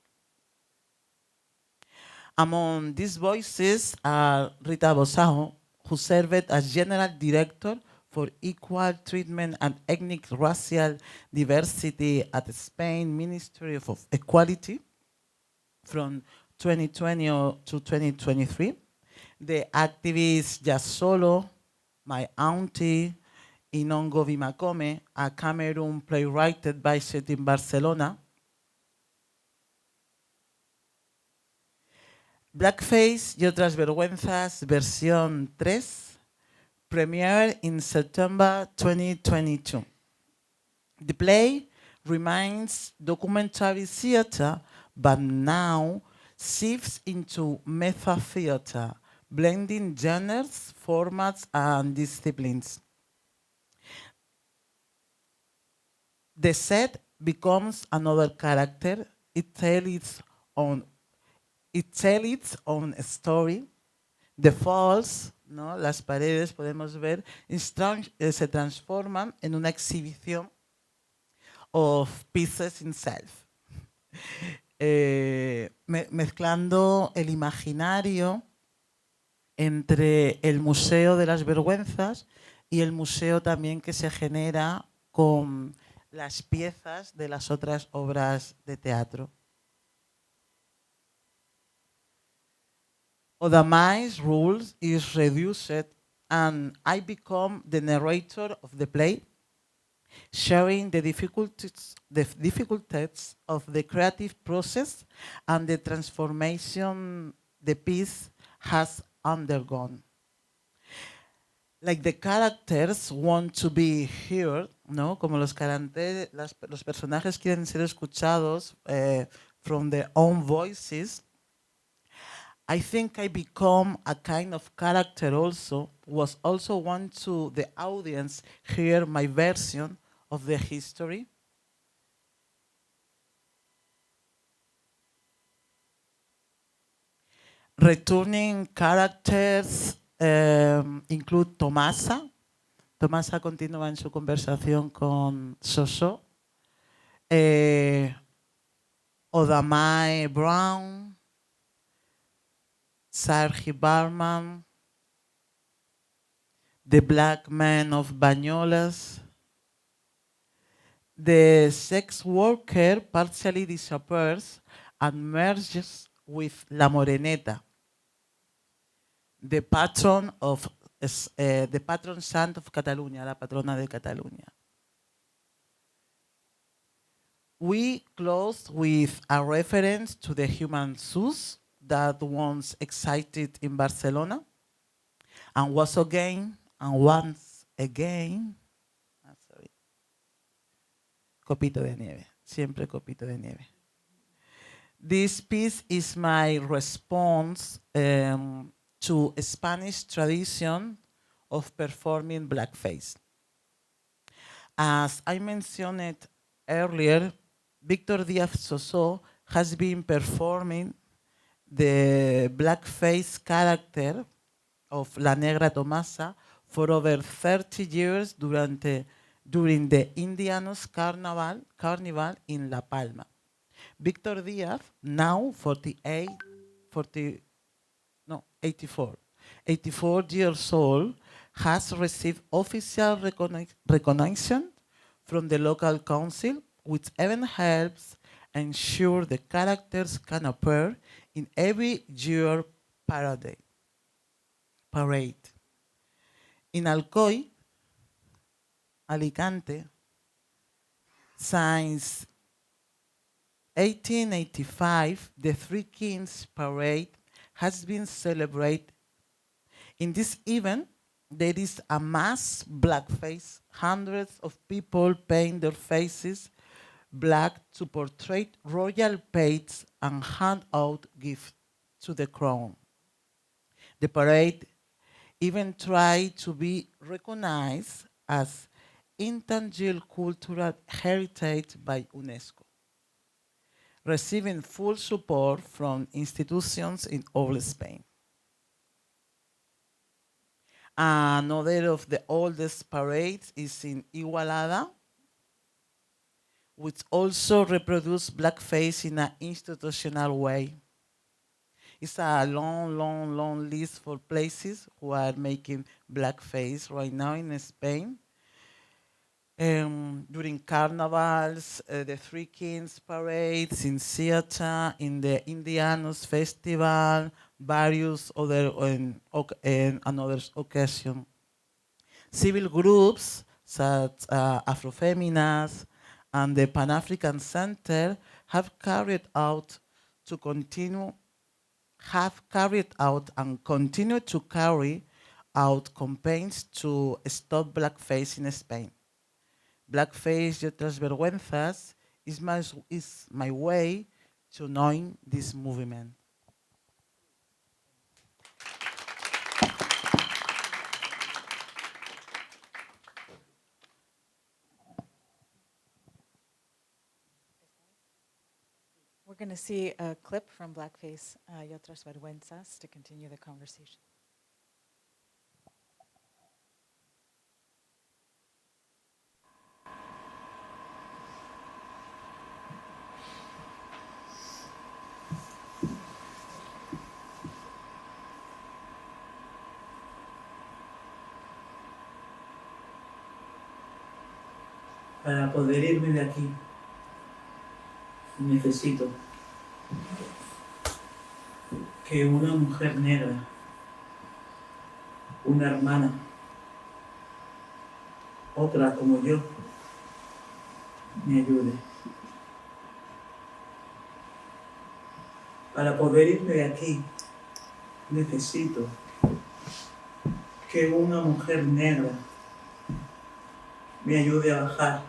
Among these voices are Rita Bosao, who served as General Director for Equal Treatment and Ethnic Racial Diversity at the Spain Ministry of Equality from 2020 to 2023. The activist Jazz Solo, my auntie, Inongo Vimakome, a Cameroon playwright based in Barcelona. Blackface y otras vergüenzas, versión 3, premiered in September 2022. The play remains documentary theater, but now shifts into meta theater, blending genres, formats, and disciplines. The set becomes another character. It tells its own story. The falls, ¿no? Las paredes, podemos ver, se transforman en una exhibición of pieces in self. Mezclando el imaginario entre el Museo de las Vergüenzas y el museo también que se genera con las piezas de las otras obras de teatro. Other my rules is reduced and I become the narrator of the play, sharing the difficulties of the creative process and the transformation the piece has undergone. Like the characters want to be heard, ¿no? Como los personajes quieren ser escuchados from their own voices. I think I become a kind of character also, was also want to the audience hear my version of the history. Returning characters include Tomasa. Tomasa continúa en su conversación con Soso. Odamae Brown, Sargi Barman, the Black Man of Bañolas. The sex worker partially disappears and merges with La Moreneta, the patron saint of Catalunya, la patrona de Catalunya. We close with a reference to the human Zeus that once existed in Barcelona and was again and once again. Sorry. Copito de nieve, siempre copito de nieve. This piece is my response to a Spanish tradition of performing blackface. As I mentioned earlier, Victor Díaz Soso has been performing the blackface character of La Negra Tomasa for over 30 years during the Indianos Carnival in La Palma. Victor Díaz, now 84 years old, has received official recognition from the local council, which even helps ensure the characters can appear in every year parade. In Alcoy, Alicante, since 1885, the Three Kings Parade has been celebrated. In this event, there is a mass blackface. Hundreds of people paint their faces black to portray royal pates and hand out gifts to the crown. The parade even tried to be recognized as intangible cultural heritage by UNESCO, receiving full support from institutions in all Spain. Another of the oldest parades is in Igualada, which also reproduces blackface in an institutional way. It's a long list for places who are making blackface right now in Spain. During carnivals, the Three Kings parades, in theater, in the Indianos Festival, various other and another occasion. Civil groups such as Afrofeminas and the Pan-African Center have carried out and continue to carry out campaigns to stop blackface in Spain. Blackface y otras vergüenzas is my way to knowing this movement. We're going to see a clip from Blackface y otras vergüenzas to continue the conversation. Para poder irme de aquí, necesito que una mujer negra, una hermana, otra como yo, me ayude. Para poder irme de aquí, necesito que una mujer negra me ayude a bajar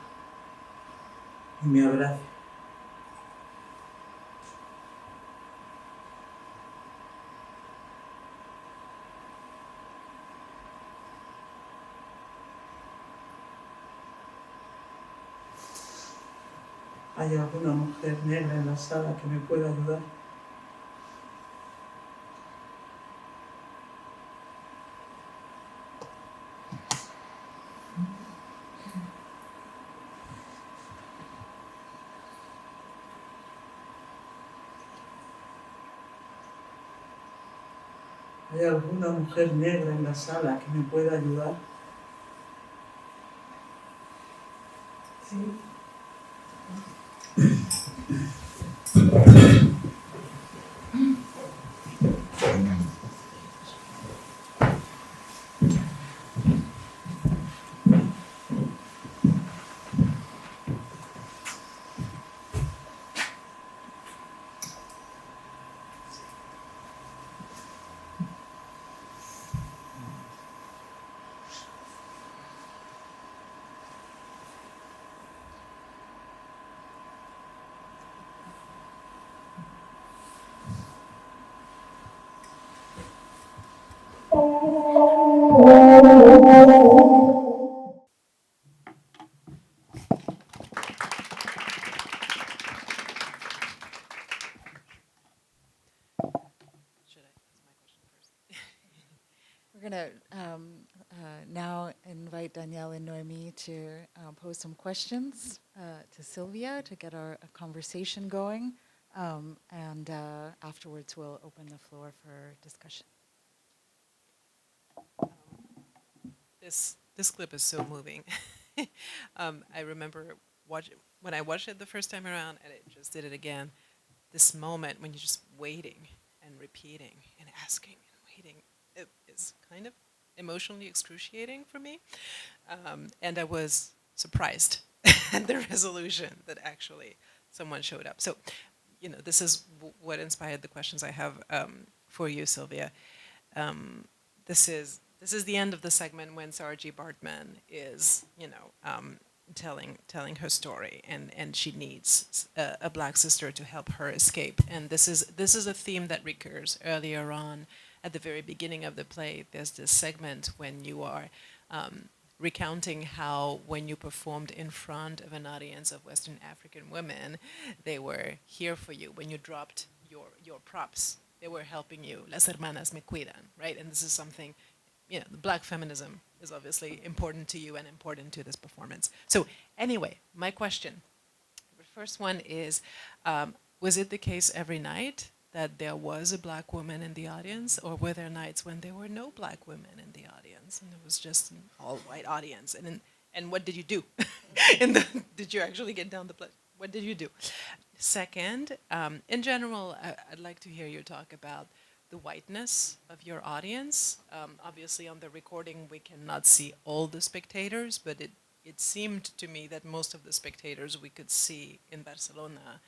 y me abrace. ¿Hay alguna mujer negra en la sala que me pueda ayudar? ¿Hay alguna mujer negra en la sala que me pueda ayudar? Sí. We're going to now invite Danielle and Noémie to pose some questions to Silvia to get our conversation going. And afterwards, we'll open the floor for discussion. This clip is so moving. I remember when I watched it the first time around, and it just did it again. This moment when you're just waiting and repeating and asking and waiting, it is kind of emotionally excruciating for me. And I was surprised at the resolution that actually someone showed up. So, this is what inspired the questions I have for you, Silvia. This is the end of the segment when Sarah G. Bartman is, telling her story, and she needs a black sister to help her escape. And this is a theme that recurs earlier on at the very beginning of the play. There's this segment when you are recounting how when you performed in front of an audience of Western African women, they were here for you. When you dropped your props, they were helping you. Las hermanas me cuidan, right? And this is something, the black feminism is obviously important to you and important to this performance. So anyway, my question, the first one is, was it the case every night that there was a black woman in the audience, or were there nights when there were no black women in the audience and it was just an all-white audience? And what did you do? Did you actually get down the play? What did you do? Second, in general, I'd like to hear you talk about the whiteness of your audience. Obviously, on the recording, we cannot see all the spectators, but it seemed to me that most of the spectators we could see in Barcelona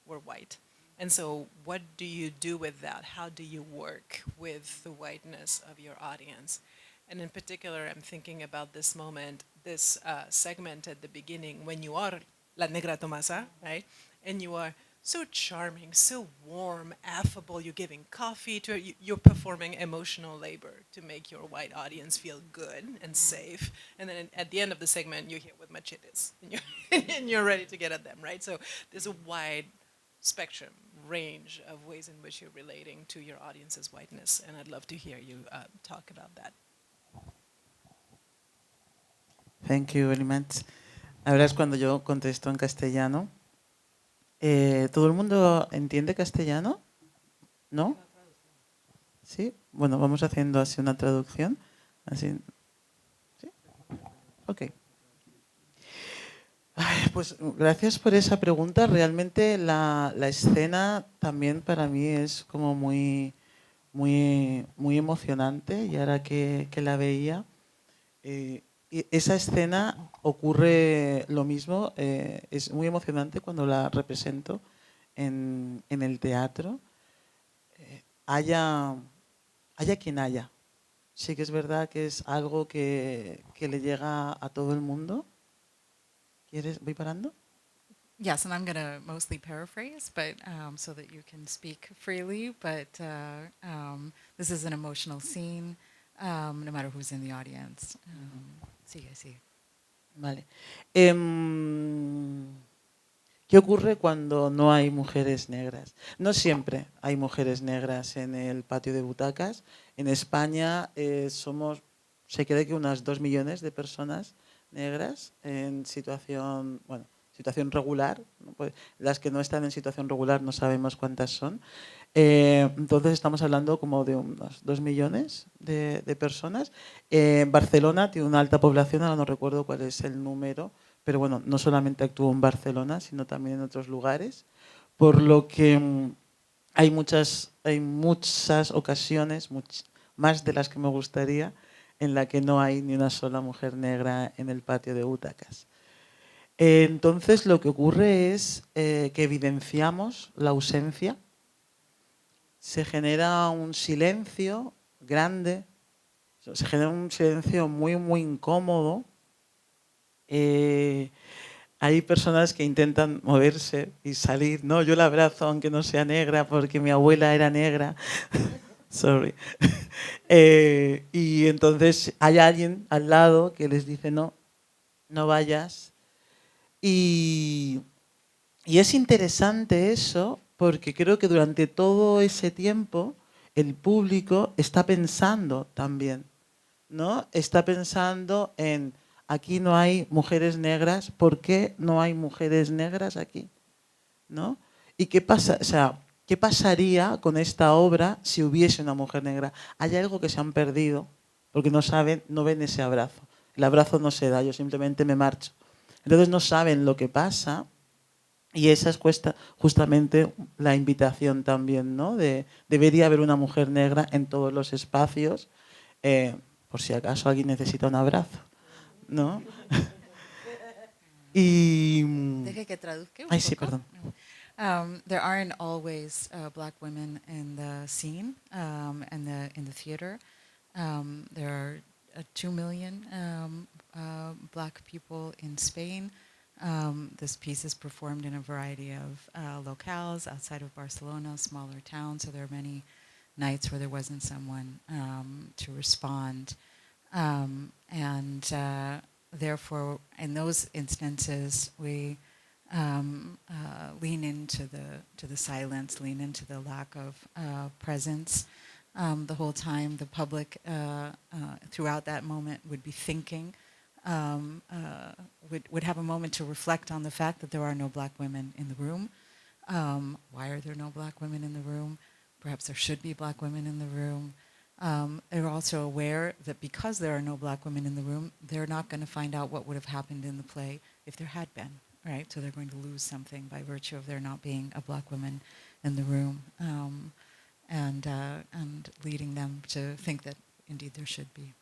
were white. And so what do you do with that? How do you work with the whiteness of your audience? And in particular, I'm thinking about this moment, this segment at the beginning, when you are La Negra Tomasa, right? And you are so charming, so warm, affable, you're giving coffee to her, you're performing emotional labor to make your white audience feel good and safe. And then at the end of the segment, you're here with machetes, and you're ready to get at them, right? So there's a wide spectrum, range of ways in which you're relating to your audience's whiteness, and I'd love to hear you talk about that. Thank you very much. Ahora es cuando yo contesto en castellano. ¿Todo el mundo entiende castellano? ¿No? ¿Sí? Bueno, vamos haciendo así una traducción. Así. ¿Sí? Ok. Ay, pues gracias por esa pregunta. Realmente la escena también para mí es como muy, muy, muy emocionante, y ahora que la veía, y esa escena ocurre lo mismo, es muy emocionante cuando la represento en el teatro, haya quien haya. Sí que es verdad que es algo que le llega a todo el mundo. ¿Quieres? ¿Voy parando? Yes, and I'm going to mostly paraphrase, but so that you can speak freely. But this is an emotional scene, no matter who's in the audience. Sigue, sigue. Vale. ¿Qué ocurre cuando no hay mujeres negras? No siempre hay mujeres negras en el patio de butacas. En España se cree que unas 2 millones de personas negras en situación, bueno, situación regular. ¿No? Pues las que no están en situación regular no sabemos cuántas son. Entonces estamos hablando como de unos 2 millones de personas. Barcelona tiene una alta población, ahora no recuerdo cuál es el número, pero bueno, no solamente actúo en Barcelona, sino también en otros lugares, por lo que hay muchas ocasiones, más de las que me gustaría, en la que no hay ni una sola mujer negra en el patio de butacas. Entonces lo que ocurre es que evidenciamos la ausencia, se genera un silencio grande, se genera un silencio muy, muy incómodo. Hay personas que intentan moverse y salir. No, yo la abrazo aunque no sea negra porque mi abuela era negra. Sorry. Y entonces hay alguien al lado que les dice no, no vayas. Y es interesante eso porque creo que durante todo ese tiempo el público está pensando también, ¿no? Está pensando en aquí no hay mujeres negras, ¿por qué no hay mujeres negras aquí? ¿No? ¿Y qué pasa? O sea, ¿qué pasaría con esta obra si hubiese una mujer negra? Hay algo que se han perdido porque no saben, no ven ese abrazo. El abrazo no se da, yo simplemente me marcho. Entonces no saben lo que pasa. Y esa es justamente la invitación también, ¿no? Debería haber una mujer negra en todos los espacios, por si acaso alguien necesita un abrazo, ¿no? Y... Deje que traduzca un Ay, sí, poco. perdón. There aren't always black women in the scene, in the theater. There are 2 million black people in Spain. This piece is performed in a variety of locales outside of Barcelona, smaller towns. So there are many nights where there wasn't someone to respond, and therefore, in those instances, we lean into the silence, lean into the lack of presence. The whole time, the public throughout that moment would be thinking, would have a moment to reflect on the fact that there are no black women in the room. Why are there no black women in the room? Perhaps there should be black women in the room. They're also aware that because there are no black women in the room, they're not going to find out what would have happened in the play if there had been, right? So they're going to lose something by virtue of there not being a black woman in the room, and leading them to think that indeed there should be.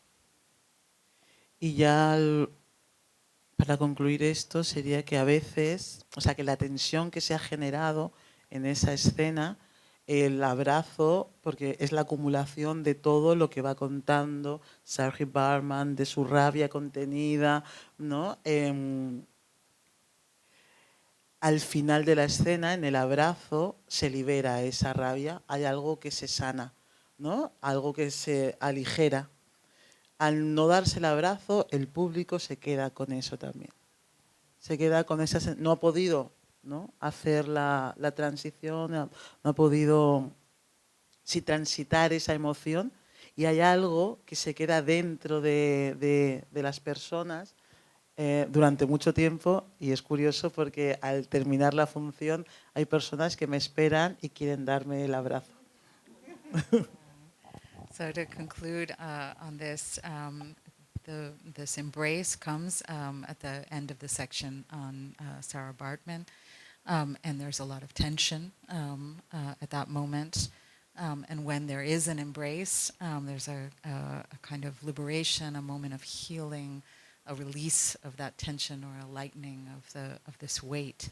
Y ya para concluir esto sería que a veces, o sea, que la tensión que se ha generado en esa escena, el abrazo, porque es la acumulación de todo lo que va contando Saoirse Barman, de su rabia contenida, ¿no? Al final de la escena, en el abrazo, se libera esa rabia, hay algo que se sana, ¿no? Algo que se aligera. Al no darse el abrazo, el público se queda con eso también. Se queda con esa... No ha podido, ¿no?, hacer la transición, no ha podido transitar esa emoción, y hay algo que se queda dentro de las personas durante mucho tiempo, y es curioso porque al terminar la función hay personas que me esperan y quieren darme el abrazo. So to conclude on this, this embrace comes at the end of the section on Sarah Bartman, and there's a lot of tension at that moment. And when there is an embrace, there's a kind of liberation, a moment of healing, a release of that tension or a lightening of this weight.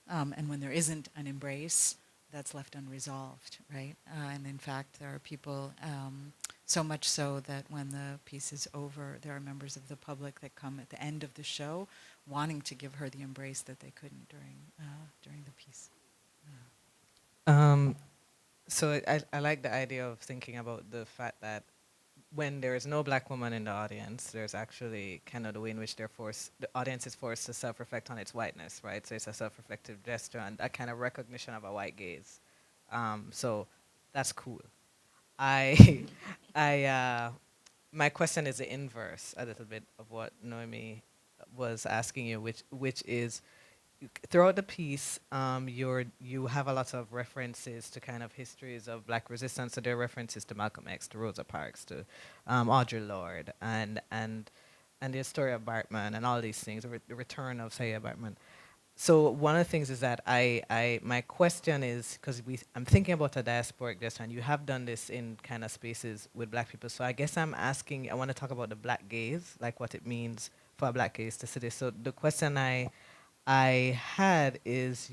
And when there isn't an embrace, that's left unresolved, right? And in fact, there are people, so much so that when the piece is over, there are members of the public that come at the end of the show wanting to give her the embrace that they couldn't during the piece. So I like the idea of thinking about the fact that when there is no black woman in the audience, there's actually kind of the way in which the audience is forced to self-reflect on its whiteness, right? So it's a self-reflective gesture and a kind of recognition of a white gaze. So that's cool. My question is the inverse a little bit of what Noémie was asking you, which is, throughout the piece, you have a lot of references to kind of histories of black resistance. So there are references to Malcolm X, to Rosa Parks, to Audre Lorde, and the story of Bartman, and all these things, the return of Saya Bartman. So one of the things is that my question is, because I'm thinking about a diasporic gesture, and you have done this in kind of spaces with black people. So I guess I want to talk about the black gaze, like what it means for a black gaze to see this. So the question I had is,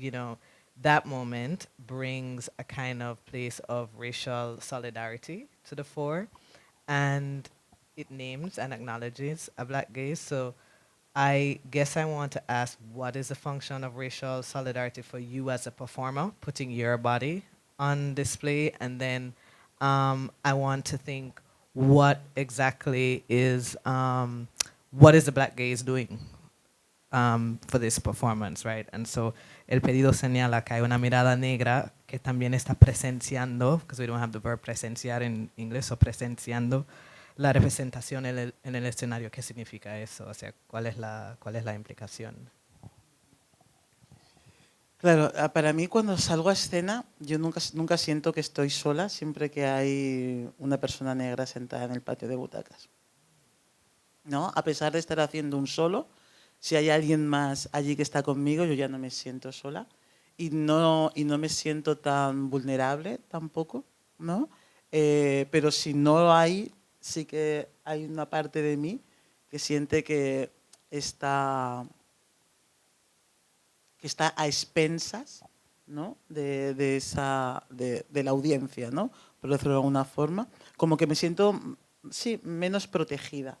that moment brings a kind of place of racial solidarity to the fore, and it names and acknowledges a black gaze. So I guess I want to ask, what is the function of racial solidarity for you as a performer, putting your body on display? And then I want to think, what exactly is the black gaze doing for this performance, right? And so el pedido señala que hay una mirada negra que también está presenciando, because we don't have the verb presenciar in English, so presenciando la representación en el escenario. ¿Qué significa eso? O sea, ¿cuál es la implicación? Claro, para mí cuando salgo a escena, yo nunca siento que estoy sola, siempre que hay una persona negra sentada en el patio de butacas, ¿no? A pesar de estar haciendo un solo, si hay alguien más allí que está conmigo, yo ya no me siento sola y no me siento tan vulnerable tampoco, ¿no? Pero si no lo hay, sí que hay una parte de mí que siente que está a expensas, ¿no? de la audiencia, ¿no? Por decirlo de alguna forma, como que me siento, sí, menos protegida.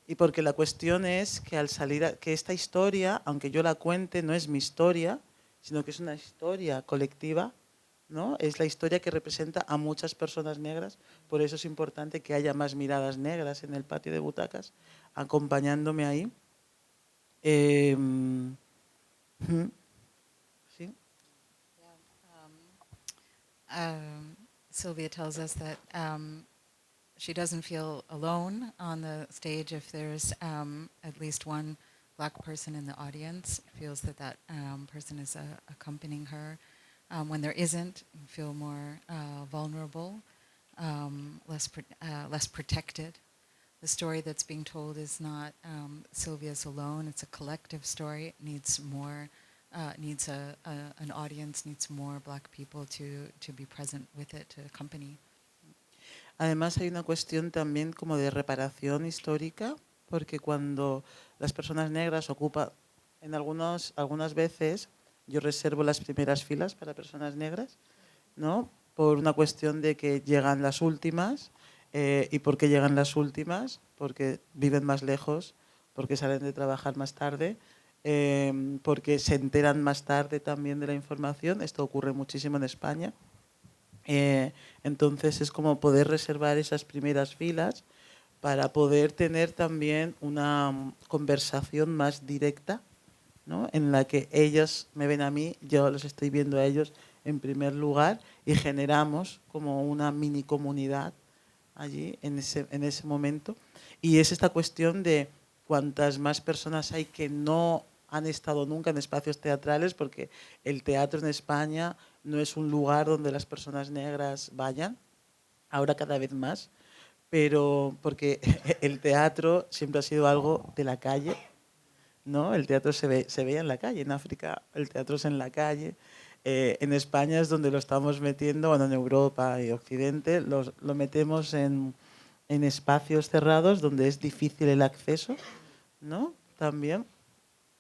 Y porque la cuestión es que al salir, que esta historia, aunque yo la cuente, no es mi historia, sino que es una historia colectiva, ¿no? Es la historia que representa a muchas personas negras. Por eso es importante que haya más miradas negras en el patio de butacas, acompañándome ahí. ¿Sí? Silvia tells us that she doesn't feel alone on the stage if there's at least one black person in the audience. Feels that person is accompanying her. When there isn't, you feel more vulnerable, less protected. The story that's being told is not Silvia's alone. It's a collective story. It needs more. Needs an audience. Needs more black people to be present with it, to accompany. Además hay una cuestión también como de reparación histórica, porque cuando las personas negras ocupan, algunas veces yo reservo las primeras filas para personas negras, ¿no? Por una cuestión de que llegan las últimas. ¿Y por qué llegan las últimas? Porque viven más lejos, porque salen de trabajar más tarde, porque se enteran más tarde también de la información. Esto ocurre muchísimo en España. Entonces es como poder reservar esas primeras filas para poder tener también una conversación más directa, ¿no? En la que ellos me ven a mí, yo los estoy viendo a ellos en primer lugar y generamos como una mini comunidad allí en ese momento. Y es esta cuestión de cuantas más personas hay que no han estado nunca en espacios teatrales, porque el teatro en España no es un lugar donde las personas negras vayan, ahora cada vez más, pero porque el teatro siempre ha sido algo de la calle, ¿no? El teatro se veía en la calle, en África el teatro es en la calle, En España es donde lo estamos metiendo, bueno, en Europa y Occidente, lo metemos en espacios cerrados donde es difícil el acceso, ¿no? También,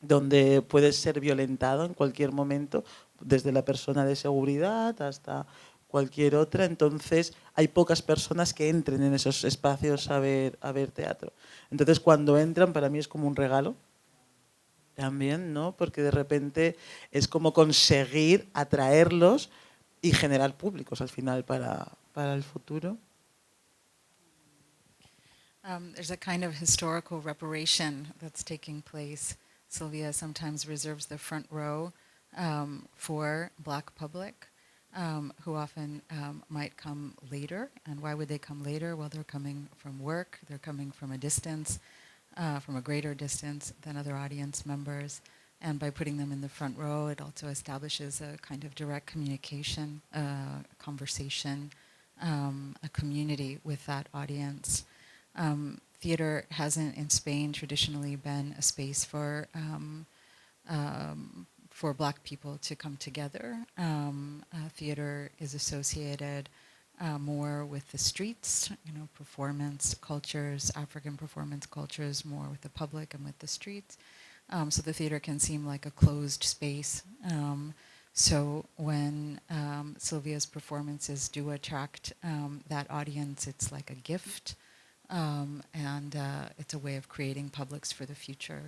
donde puedes ser violentado en cualquier momento, desde la persona de seguridad hasta cualquier otra. Entonces hay pocas personas que entren en esos espacios a ver teatro. Entonces cuando entran, para mí es como un regalo también, ¿no? Porque de repente es como conseguir atraerlos y generar públicos al final para el futuro. There's a kind of historical reparation that's taking place. Silvia sometimes reserves the front row for Black public, who often might come later. And why would they come later? Well, they're coming from work, they're coming from a distance, from a greater distance than other audience members. And by putting them in the front row, it also establishes a kind of direct communication, conversation, a community with that audience. Theater hasn't in Spain traditionally been a space for Black people to come together. Theater is associated more with the streets, performance cultures, African performance cultures, more with the public and with the streets. So the theater can seem like a closed space. So when Silvia's performances do attract that audience, it's like a gift. And it's a way of creating publics for the future.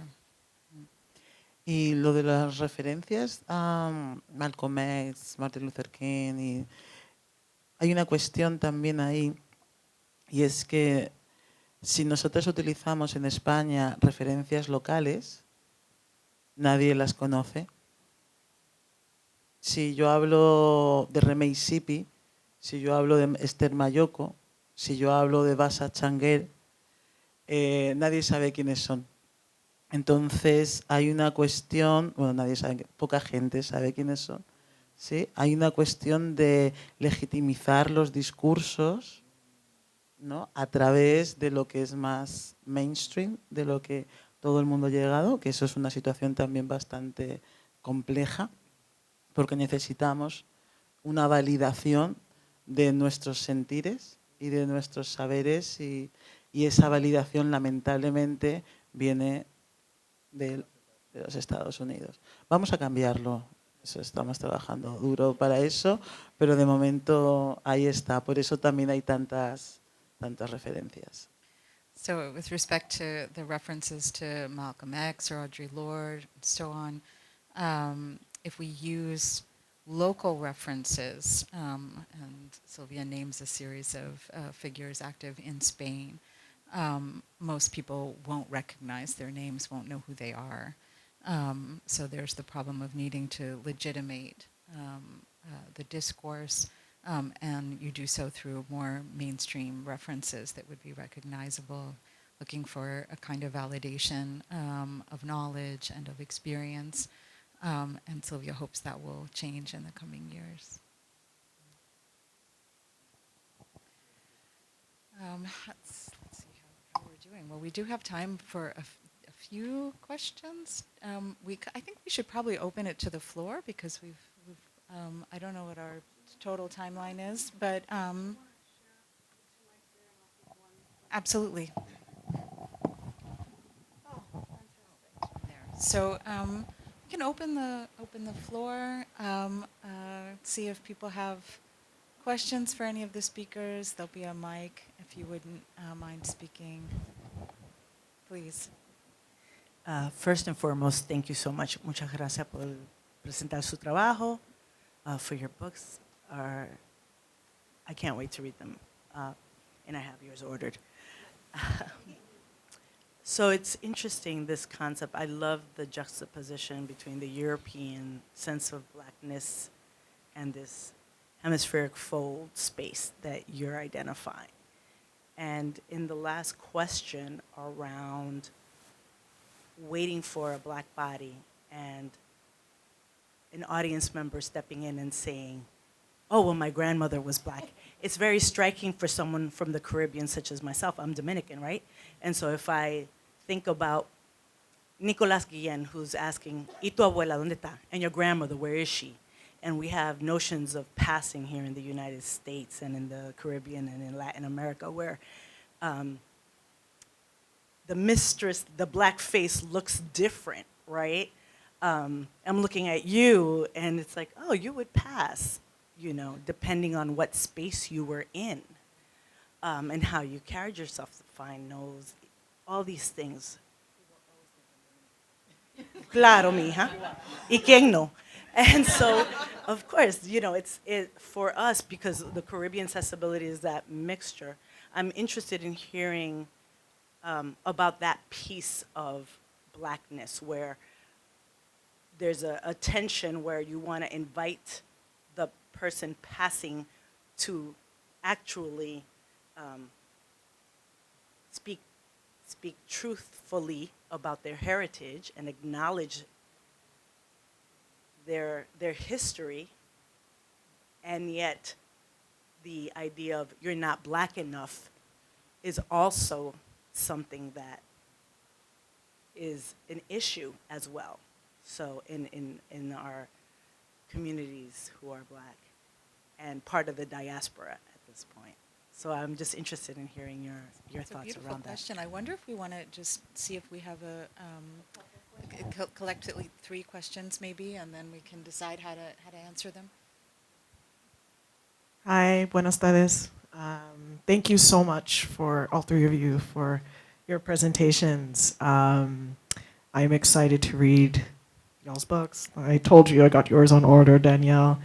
Y lo de las referencias a Malcolm X, Martin Luther King, y hay una cuestión también ahí, y es que si nosotros utilizamos en España referencias locales, nadie las conoce. Si yo hablo de Remey Sipi, si yo hablo de Esther Mayoko, si yo hablo de Basa Changuer, nadie sabe quiénes son. Entonces hay una cuestión, bueno, nadie sabe, poca gente sabe quiénes son, ¿sí? Hay una cuestión de legitimizar los discursos, ¿no? A través de lo que es más mainstream, de lo que todo el mundo ha llegado, que eso es una situación también bastante compleja, porque necesitamos una validación de nuestros sentires y de nuestros saberes, y esa validación lamentablemente viene de los Estados Unidos. Vamos a cambiarlo, eso estamos trabajando duro para eso, pero de momento ahí está, por eso también hay tantas referencias. So with respect to the references to Malcolm X or Audre Lorde and so on, if we use local references, and Silvia names a series of figures active in Spain, most people won't recognize their names, won't know who they are. So there's the problem of needing to legitimate the discourse, and you do so through more mainstream references that would be recognizable, looking for a kind of validation of knowledge and of experience. And Silvia hopes that will change in the coming years. Let's see how we're doing. Well, we do have time for a few questions. I think we should probably open it to the floor because we've I don't know what our total timeline is, but absolutely. So we can open the floor. See if people have questions for any of the speakers. There'll be a mic if you wouldn't mind speaking. Please. First and foremost, thank you so much. Muchas gracias por presentar su trabajo, for your books. I can't wait to read them, and I have yours ordered. So it's interesting, this concept. I love the juxtaposition between the European sense of Blackness and this hemispheric fold space that you're identifying. And in the last question around waiting for a Black body and an audience member stepping in and saying, oh, well, my grandmother was Black. It's very striking for someone from the Caribbean, such as myself. I'm Dominican, right? And so if I think about Nicolás Guillén, who's asking, ¿y tu abuela dónde está? And your grandmother, where is she? And we have notions of passing here in the United States and in the Caribbean and in Latin America where the mistress, the blackface looks different, right? I'm looking at you and it's like, oh, you would pass, you know, depending on what space you were in and how you carried yourself, the fine nose, all these things. Claro, mija. ¿Y quién no? And so, of course, you know, for us, because the Caribbean sensibility is that mixture, I'm interested in hearing about that piece of blackness where there's a tension where you want to invite the person passing to actually speak truthfully about their heritage and acknowledge their history, and yet the idea of you're not black enough is also something that is an issue as well. So in our communities who are black and part of the diaspora at this point. So I'm just interested in hearing your thoughts around that. Question. I wonder if we want to just see if we have collectively 3 questions maybe, and then we can decide how to answer them. Hi, buenas tardes. Thank you so much for all 3 of you for your presentations. I'm excited to read y'all's books. I told you I got yours on order, Danielle,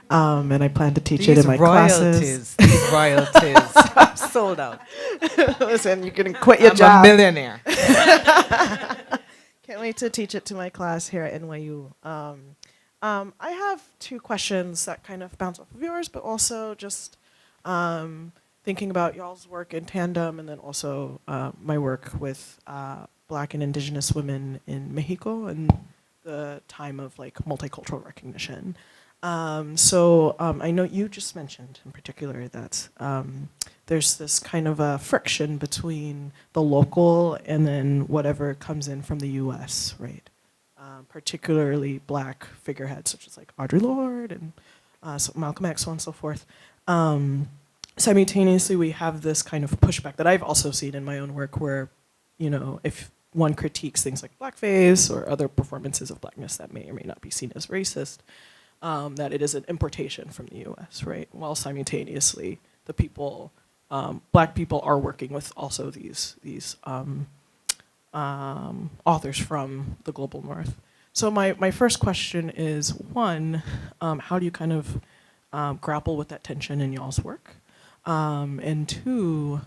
and I plan to teach it in my classes. These royalties. I'm sold out. Listen, you're gonna quit your job. I'm a millionaire. Can't wait to teach it to my class here at NYU. I have 2 questions that kind of bounce off of yours, but also just thinking about y'all's work in tandem, and then also my work with Black and Indigenous women in Mexico and the time of like multicultural recognition. So I know you just mentioned in particular that there's this kind of a friction between the local and then whatever comes in from the US, right? Particularly Black figureheads such as like Audre Lorde and so Malcolm X, so on and so forth. Simultaneously, we have this kind of pushback that I've also seen in my own work where, you know, if one critiques things like blackface or other performances of blackness that may or may not be seen as racist, that it is an importation from the US, right? While simultaneously, the people, Black people are working with also these authors from the global north. So my first question is, 1, how do you kind of grapple with that tension in y'all's work? And 2,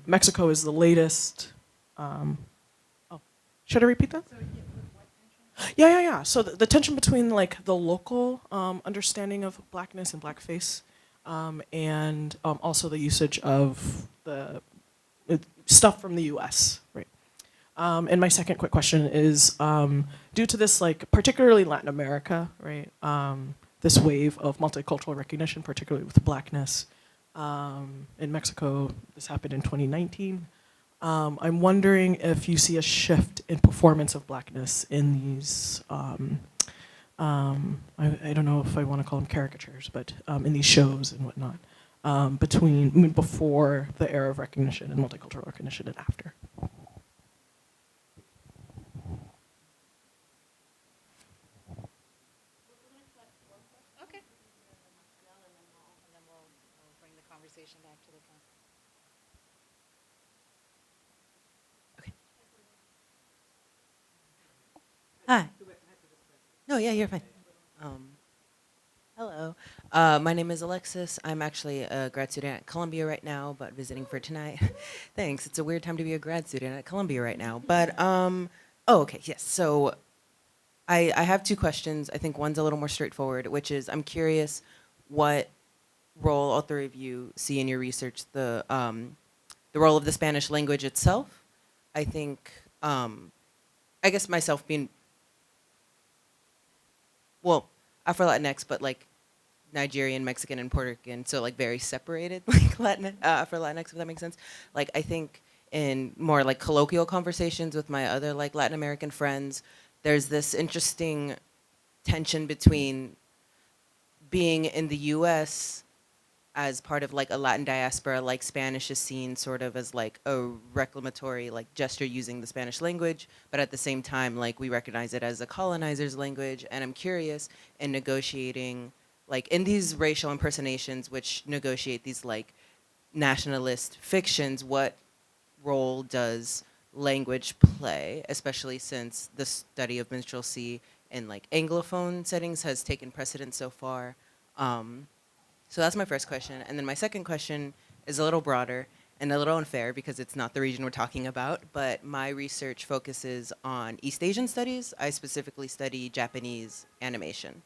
Mexico is the latest. Should I repeat that? Yeah. So the tension between like the local understanding of blackness and blackface, and also the usage of the stuff from the U.S. Right. And my second quick question is, due to this, like particularly Latin America, right? This wave of multicultural recognition, particularly with blackness. In Mexico, this happened in 2019. I'm wondering if you see a shift in performance of blackness in these, I don't know if I want to call them caricatures, but in these shows and whatnot, before the era of recognition and multicultural recognition and after. Okay. And then we'll bring the conversation back to the front. Hi. No, yeah, you're fine. Hello. My name is Alexis. I'm actually a grad student at Columbia right now, but visiting for tonight. Thanks. It's a weird time to be a grad student at Columbia right now. But, okay, yes. So I have 2 questions. I think one's a little more straightforward, which is I'm curious what role all 3 of you see in your research, the role of the Spanish language itself. I think, I guess myself being, well, Afro-Latinx, but like Nigerian, Mexican, and Puerto Rican, so like very separated, like Afro-Latinx, if that makes sense. Like I think in more like colloquial conversations with my other like Latin American friends, there's this interesting tension between being in the US as part of like a Latin diaspora, like Spanish is seen sort of as like a reclamatory like gesture using the Spanish language, but at the same time, like we recognize it as a colonizer's language. And I'm curious in negotiating, like in these racial impersonations, which negotiate these like nationalist fictions, what role does language play, especially since the study of minstrelsy in like Anglophone settings has taken precedence so far. So that's my first question. And then my second question is a little broader and a little unfair because it's not the region we're talking about, but my research focuses on East Asian studies. I specifically study Japanese animation.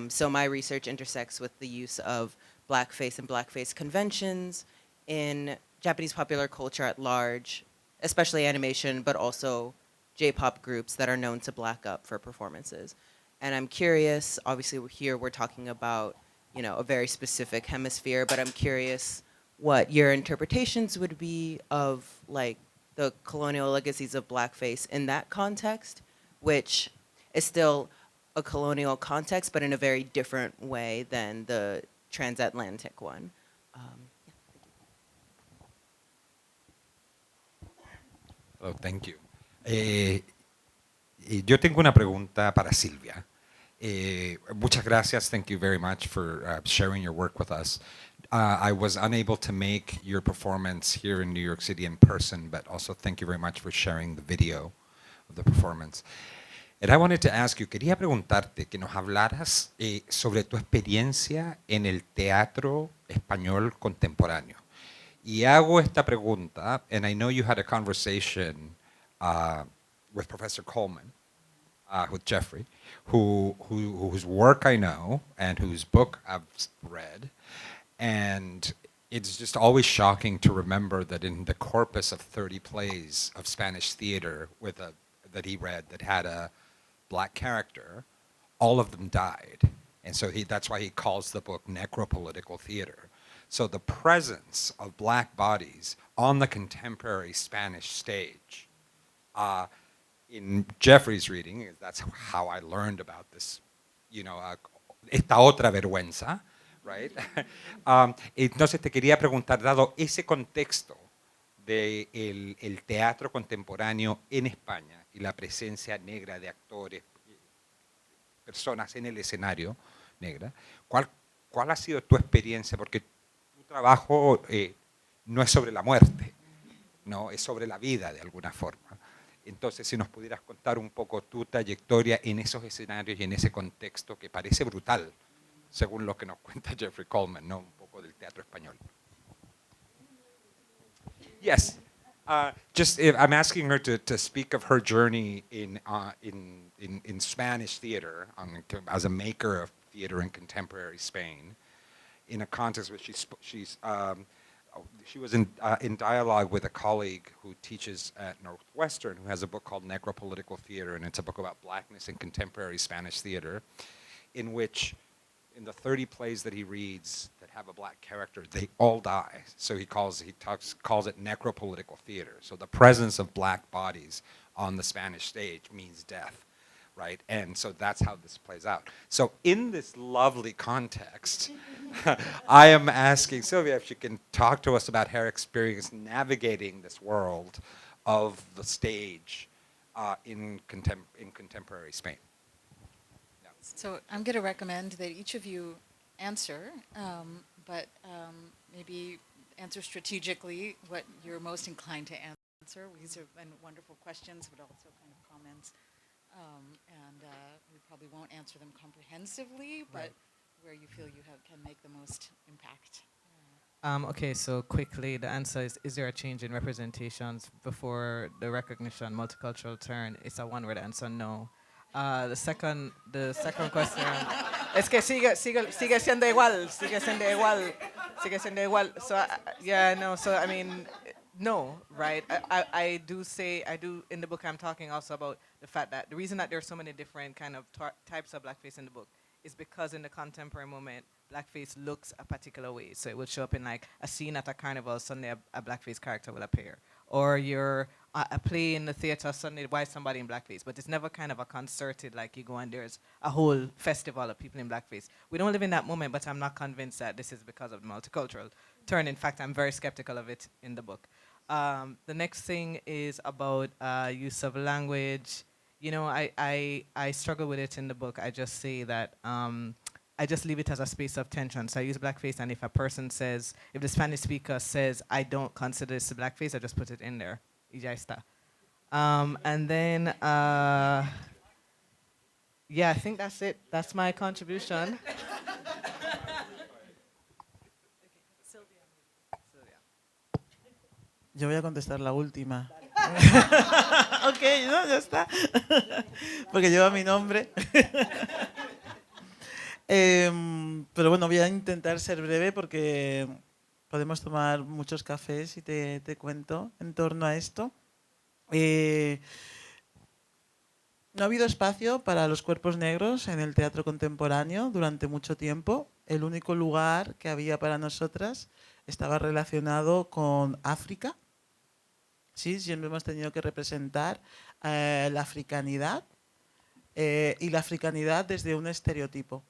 So my research intersects with the use of blackface and blackface conventions in Japanese popular culture at large, especially animation, but also J-pop groups that are known to black up for performances. And I'm curious, obviously here we're talking about, you know, a very specific hemisphere, but I'm curious what your interpretations would be of like the colonial legacies of blackface in that context, which is still a colonial context, but in a very different way than the transatlantic one. Oh, thank you. Yo tengo una pregunta para Silvia. Muchas gracias. Thank you very much for sharing your work with us. I was unable to make your performance here in New York City in person, but also thank you very much for sharing the video of the performance. And I wanted to ask you, quería preguntarte que nos hablaras sobre tu experiencia en el teatro español contemporáneo. Y hago esta pregunta, and I know you had a conversation with Professor Coleman, with Jeffrey, whose work I know and whose book I've read. And it's just always shocking to remember that in the corpus of 30 plays of Spanish theater that he read that had a black character, all of them died. And so that's why he calls the book necropolitical theater. So the presence of black bodies on the contemporary Spanish stage, in Jeffrey's reading, that's how I learned about this, you know, esta otra vergüenza, right? Entonces te quería preguntar, dado ese contexto de el teatro contemporáneo en España y la presencia negra de actores, personas en el escenario negra, ¿cuál ha sido tu experiencia? Porque tu trabajo no es sobre la muerte, ¿no? Es sobre la vida de alguna forma. Entonces, si nos pudieras contar un poco tu trayectoria en esos escenarios y en ese contexto que parece brutal, según lo que nos cuenta Jeffrey Coleman, ¿no? Un poco del teatro español. Yes. I'm asking her to speak of her journey in Spanish theater as a maker of theater in contemporary Spain, in a context where she was in dialogue with a colleague who teaches at Northwestern, who has a book called Necropolitical Theater, and it's a book about blackness in contemporary Spanish theater, in which, in the 30 plays that he reads that have a black character, they all die. So he calls it necropolitical theater. So the presence of black bodies on the Spanish stage means death, right? And so that's how this plays out. So in this lovely context, I am asking Silvia if she can talk to us about her experience navigating this world of the stage in contemporary Spain. So I'm going to recommend that each of you answer, but maybe answer strategically what you're most inclined to answer. These have been wonderful questions, but also kind of comments. And we probably won't answer them comprehensively, but where you feel you can make the most impact. Okay, so quickly, the answer is there a change in representations before the recognition, multicultural turn? It's a one-word answer, no. The second question, es que sigue siendo igual. So, so I mean, no, right? I do in the book, I'm talking also about the fact that the reason that there are so many different kind of types of blackface in the book is because in the contemporary moment, blackface looks a particular way. So it will show up in like a scene at a carnival, suddenly a blackface character will appear. Or you're a play in the theater, suddenly why is somebody in blackface? But it's never kind of a concerted, like you go and there's a whole festival of people in blackface. We don't live in that moment, but I'm not convinced that this is because of the multicultural turn. In fact, I'm very skeptical of it in the book. The next thing is about use of language. You know, I struggle with it in the book. I just say that I just leave it as a space of tension. So I use blackface, and if a person says, if the Spanish speaker says, I don't consider this a blackface, I just put it in there. Y ya está. And then, yeah, I think that's it. That's my contribution. Yo voy a contestar la última. Ok, no, ya está. Porque lleva mi nombre. Pero bueno, voy a intentar ser breve porque podemos tomar muchos cafés y te cuento en torno a esto. No ha habido espacio para los cuerpos negros en el teatro contemporáneo durante mucho tiempo. El único lugar que había para nosotras estaba relacionado con África. Sí, siempre hemos tenido que representar la africanidad y la africanidad desde un estereotipo.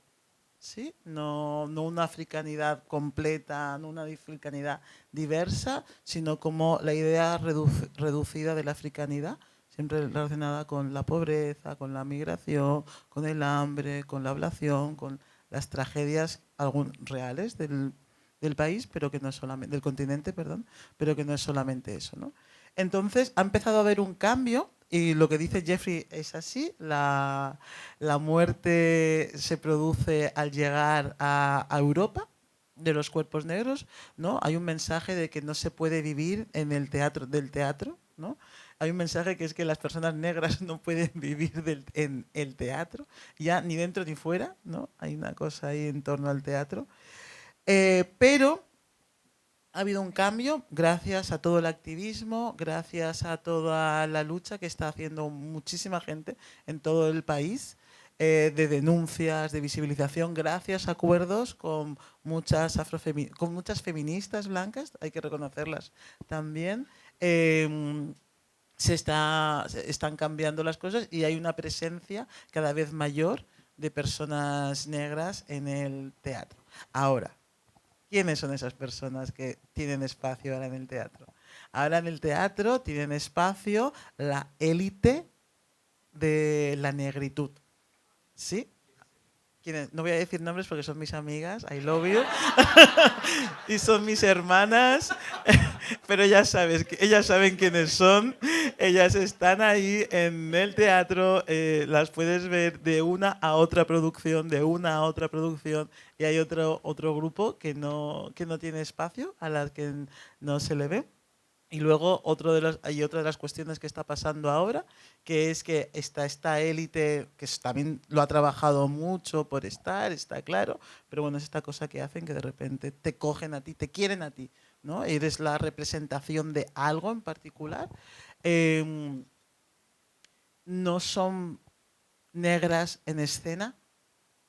¿Sí? No una africanidad completa, no una africanidad diversa, sino como la idea reducida de la africanidad, siempre relacionada con la pobreza, con la migración, con el hambre, con la ablación, con las tragedias reales del país, pero que no es solamente, del continente, perdón, pero que no es solamente eso, ¿no? Entonces ha empezado a haber un cambio. Y lo que dice Jeffrey es así, la muerte se produce al llegar a Europa de los cuerpos negros, ¿no? Hay un mensaje de que no se puede vivir en el teatro del teatro, ¿no? Hay un mensaje que es que las personas negras no pueden vivir en el teatro, ya ni dentro ni fuera, ¿no? Hay una cosa ahí en torno al teatro. Pero ha habido un cambio gracias a todo el activismo, gracias a toda la lucha que está haciendo muchísima gente en todo el país, de denuncias, de visibilización, gracias a acuerdos con muchas feministas blancas, hay que reconocerlas también. Están cambiando las cosas y hay una presencia cada vez mayor de personas negras en el teatro. Ahora, ¿quiénes son esas personas que tienen espacio ahora en el teatro? Ahora en el teatro tienen espacio la élite de la negritud. ¿Sí? No voy a decir nombres porque son mis amigas, I love you, y son mis hermanas, pero ellas saben quiénes son, ellas están ahí en el teatro, las puedes ver de una a otra producción, y hay otro grupo que no tiene espacio, a las que no se le ve. Y luego hay otra de las cuestiones que está pasando ahora, que es que esta élite, que también lo ha trabajado mucho por está claro, pero bueno, es esta cosa que hacen que de repente te cogen a ti, te quieren a ti, ¿no? Eres la representación de algo en particular. No son negras en escena,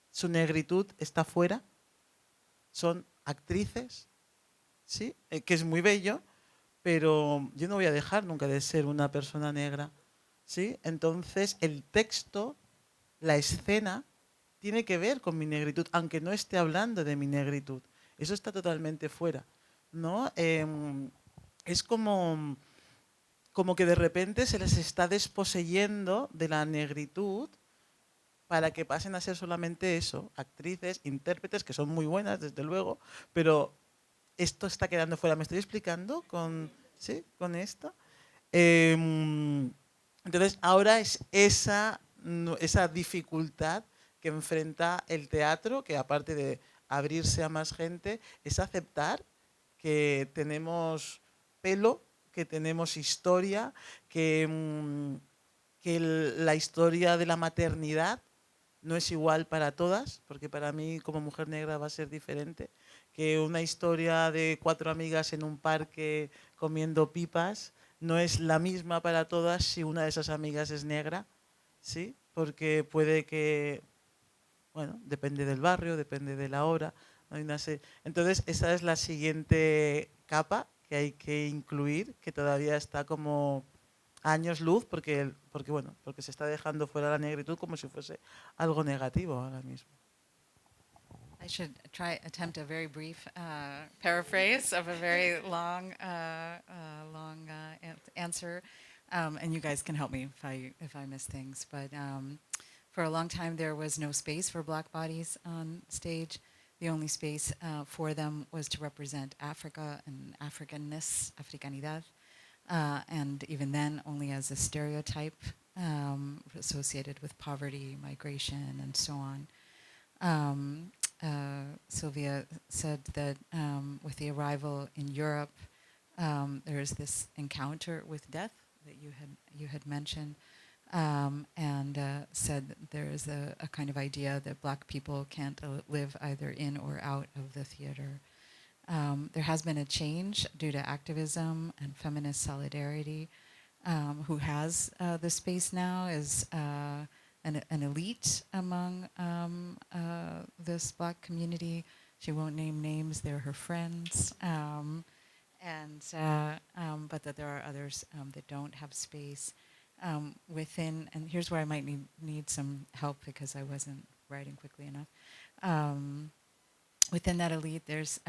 su negritud está fuera, son actrices, ¿sí? Que es muy bello. Pero yo no voy a dejar nunca de ser una persona negra, ¿sí? Entonces el texto, la escena, tiene que ver con mi negritud, aunque no esté hablando de mi negritud. Eso está totalmente fuera, ¿no? Es como que de repente se les está desposeyendo de la negritud para que pasen a ser solamente eso, actrices, intérpretes, que son muy buenas, desde luego, pero esto está quedando fuera. ¿Me estoy explicando con esto? Entonces, ahora es esa dificultad que enfrenta el teatro, que aparte de abrirse a más gente, es aceptar que tenemos pelo, que tenemos historia, que la historia de la maternidad no es igual para todas, porque para mí como mujer negra va a ser diferente, que una historia de 4 amigas en un parque comiendo pipas no es la misma para todas si una de esas amigas es negra, ¿sí? Porque puede que, bueno, depende del barrio, depende de la hora. Entonces esa es la siguiente capa que hay que incluir, que todavía está como años luz porque bueno, porque se está dejando fuera la negritud como si fuese algo negativo ahora mismo. I should attempt a very brief paraphrase of a very long answer, and you guys can help me if I miss things. But for a long time, there was no space for Black bodies on stage. The only space for them was to represent Africa and Africanness, Africanidad, and even then, only as a stereotype associated with poverty, migration, and so on. Silvia said that with the arrival in Europe, there is this encounter with death that you had mentioned, and said that there is a kind of idea that Black people can't live either in or out of the theater. There has been a change due to activism and feminist solidarity. Who has the space now is an elite among this Black community. She won't name names, they're her friends. But that there are others that don't have space within, and here's where I might need some help because I wasn't writing quickly enough. Within that elite, there's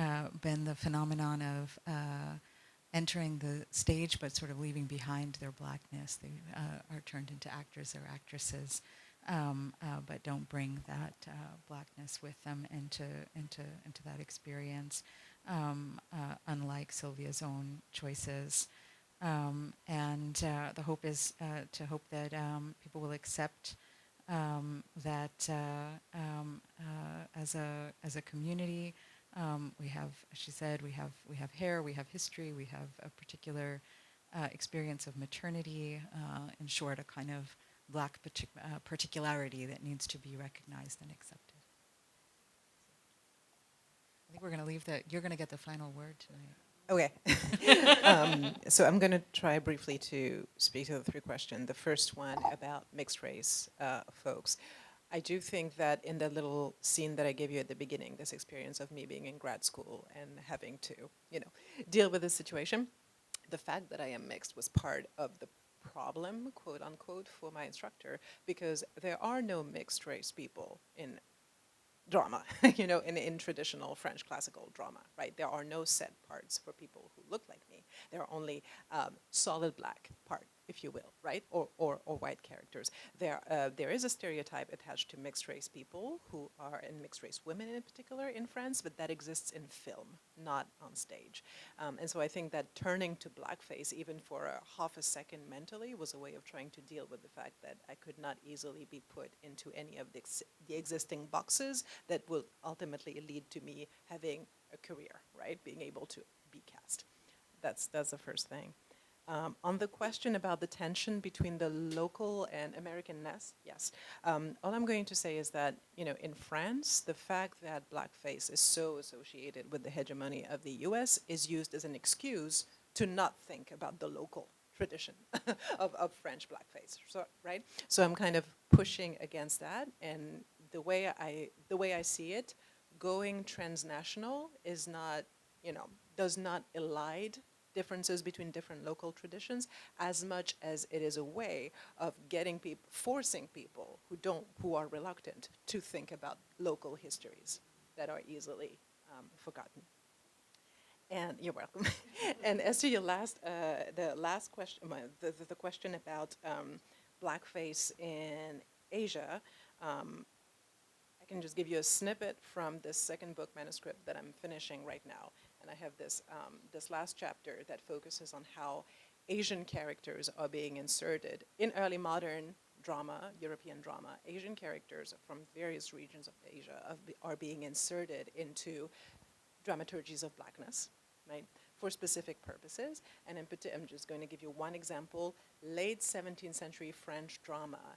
been the phenomenon of entering the stage but sort of leaving behind their Blackness. They are turned into actors or actresses, but don't bring that Blackness with them into that experience, unlike Silvia's own choices. The hope is to hope that people will accept that as a community, we have, as she said, we have hair, we have history, we have a particular experience of maternity. In short, a kind of Black particularity that needs to be recognized and accepted. I think we're going to leave that. You're going to get the final word tonight. Okay. So I'm going to try briefly to speak to the three questions. The first one about mixed race folks. I do think that in the little scene that I gave you at the beginning, this experience of me being in grad school and having to, deal with this situation, the fact that I am mixed was part of the problem, quote unquote, for my instructor, because there are no mixed race people in drama, in traditional French classical drama, right? There are no set parts for people who look like me. There are only solid Black part, if you will, right? Or white characters. There is a stereotype attached to mixed race people who are, and mixed race women in particular in France, but that exists in film, not on stage. And so I think that turning to blackface, even for a half a second mentally, was a way of trying to deal with the fact that I could not easily be put into any of the existing boxes that will ultimately lead to me having a career, right? Being able to be cast. That's the first thing. On the question about the tension between the local and Americanness, yes. All I'm going to say is that, in France, the fact that blackface is so associated with the hegemony of the US is used as an excuse to not think about the local tradition of French blackface, right? So I'm kind of pushing against that, and the way I see it, going transnational is not, does not elide differences between different local traditions as much as it is a way of forcing people who are reluctant to think about local histories that are easily forgotten. And you're welcome. And as to your the last question, the question about blackface in Asia, I can just give you a snippet from this second book manuscript that I'm finishing right now. And I have this last chapter that focuses on how Asian characters are being inserted in early modern drama, European drama. Asian characters from various regions of Asia are being inserted into dramaturgies of blackness, right, for specific purposes. And in particular, I'm just going to give you one example. Late 17th century French drama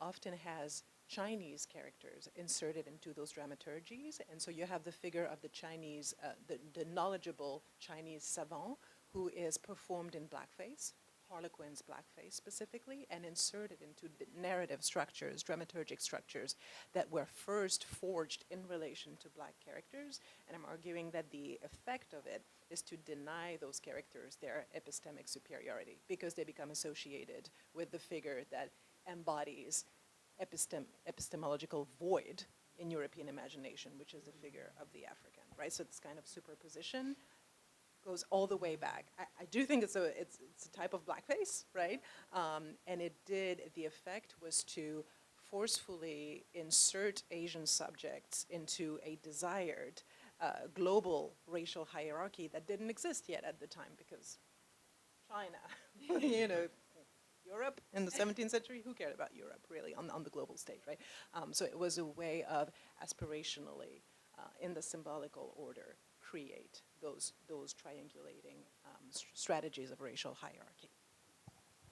often has Chinese characters inserted into those dramaturgies, and so you have the figure of the Chinese, the knowledgeable Chinese savant who is performed in blackface, Harlequin's blackface specifically and insert it into the narrative structures, dramaturgic structures that were first forged in relation to black characters. And I'm arguing that the effect of it is to deny those characters their epistemic superiority because they become associated with the figure that embodies epistemological void in European imagination, which is the figure of the African, right? So this kind of superposition goes all the way back. I do think it's a type of blackface, right? And the effect was to forcefully insert Asian subjects into a desired global racial hierarchy that didn't exist yet at the time because China, Europe in the 17th century, who cared about Europe really on the global stage, right? So it was a way of aspirationally, in the symbolical order, create those triangulating strategies of racial hierarchy.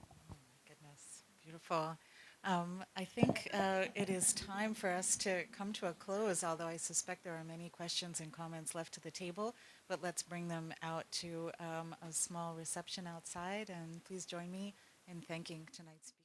Oh my goodness, beautiful. I think it is time for us to come to a close, although I suspect there are many questions and comments left to the table, but let's bring them out to a small reception outside, and please join me in thanking tonight's speakers.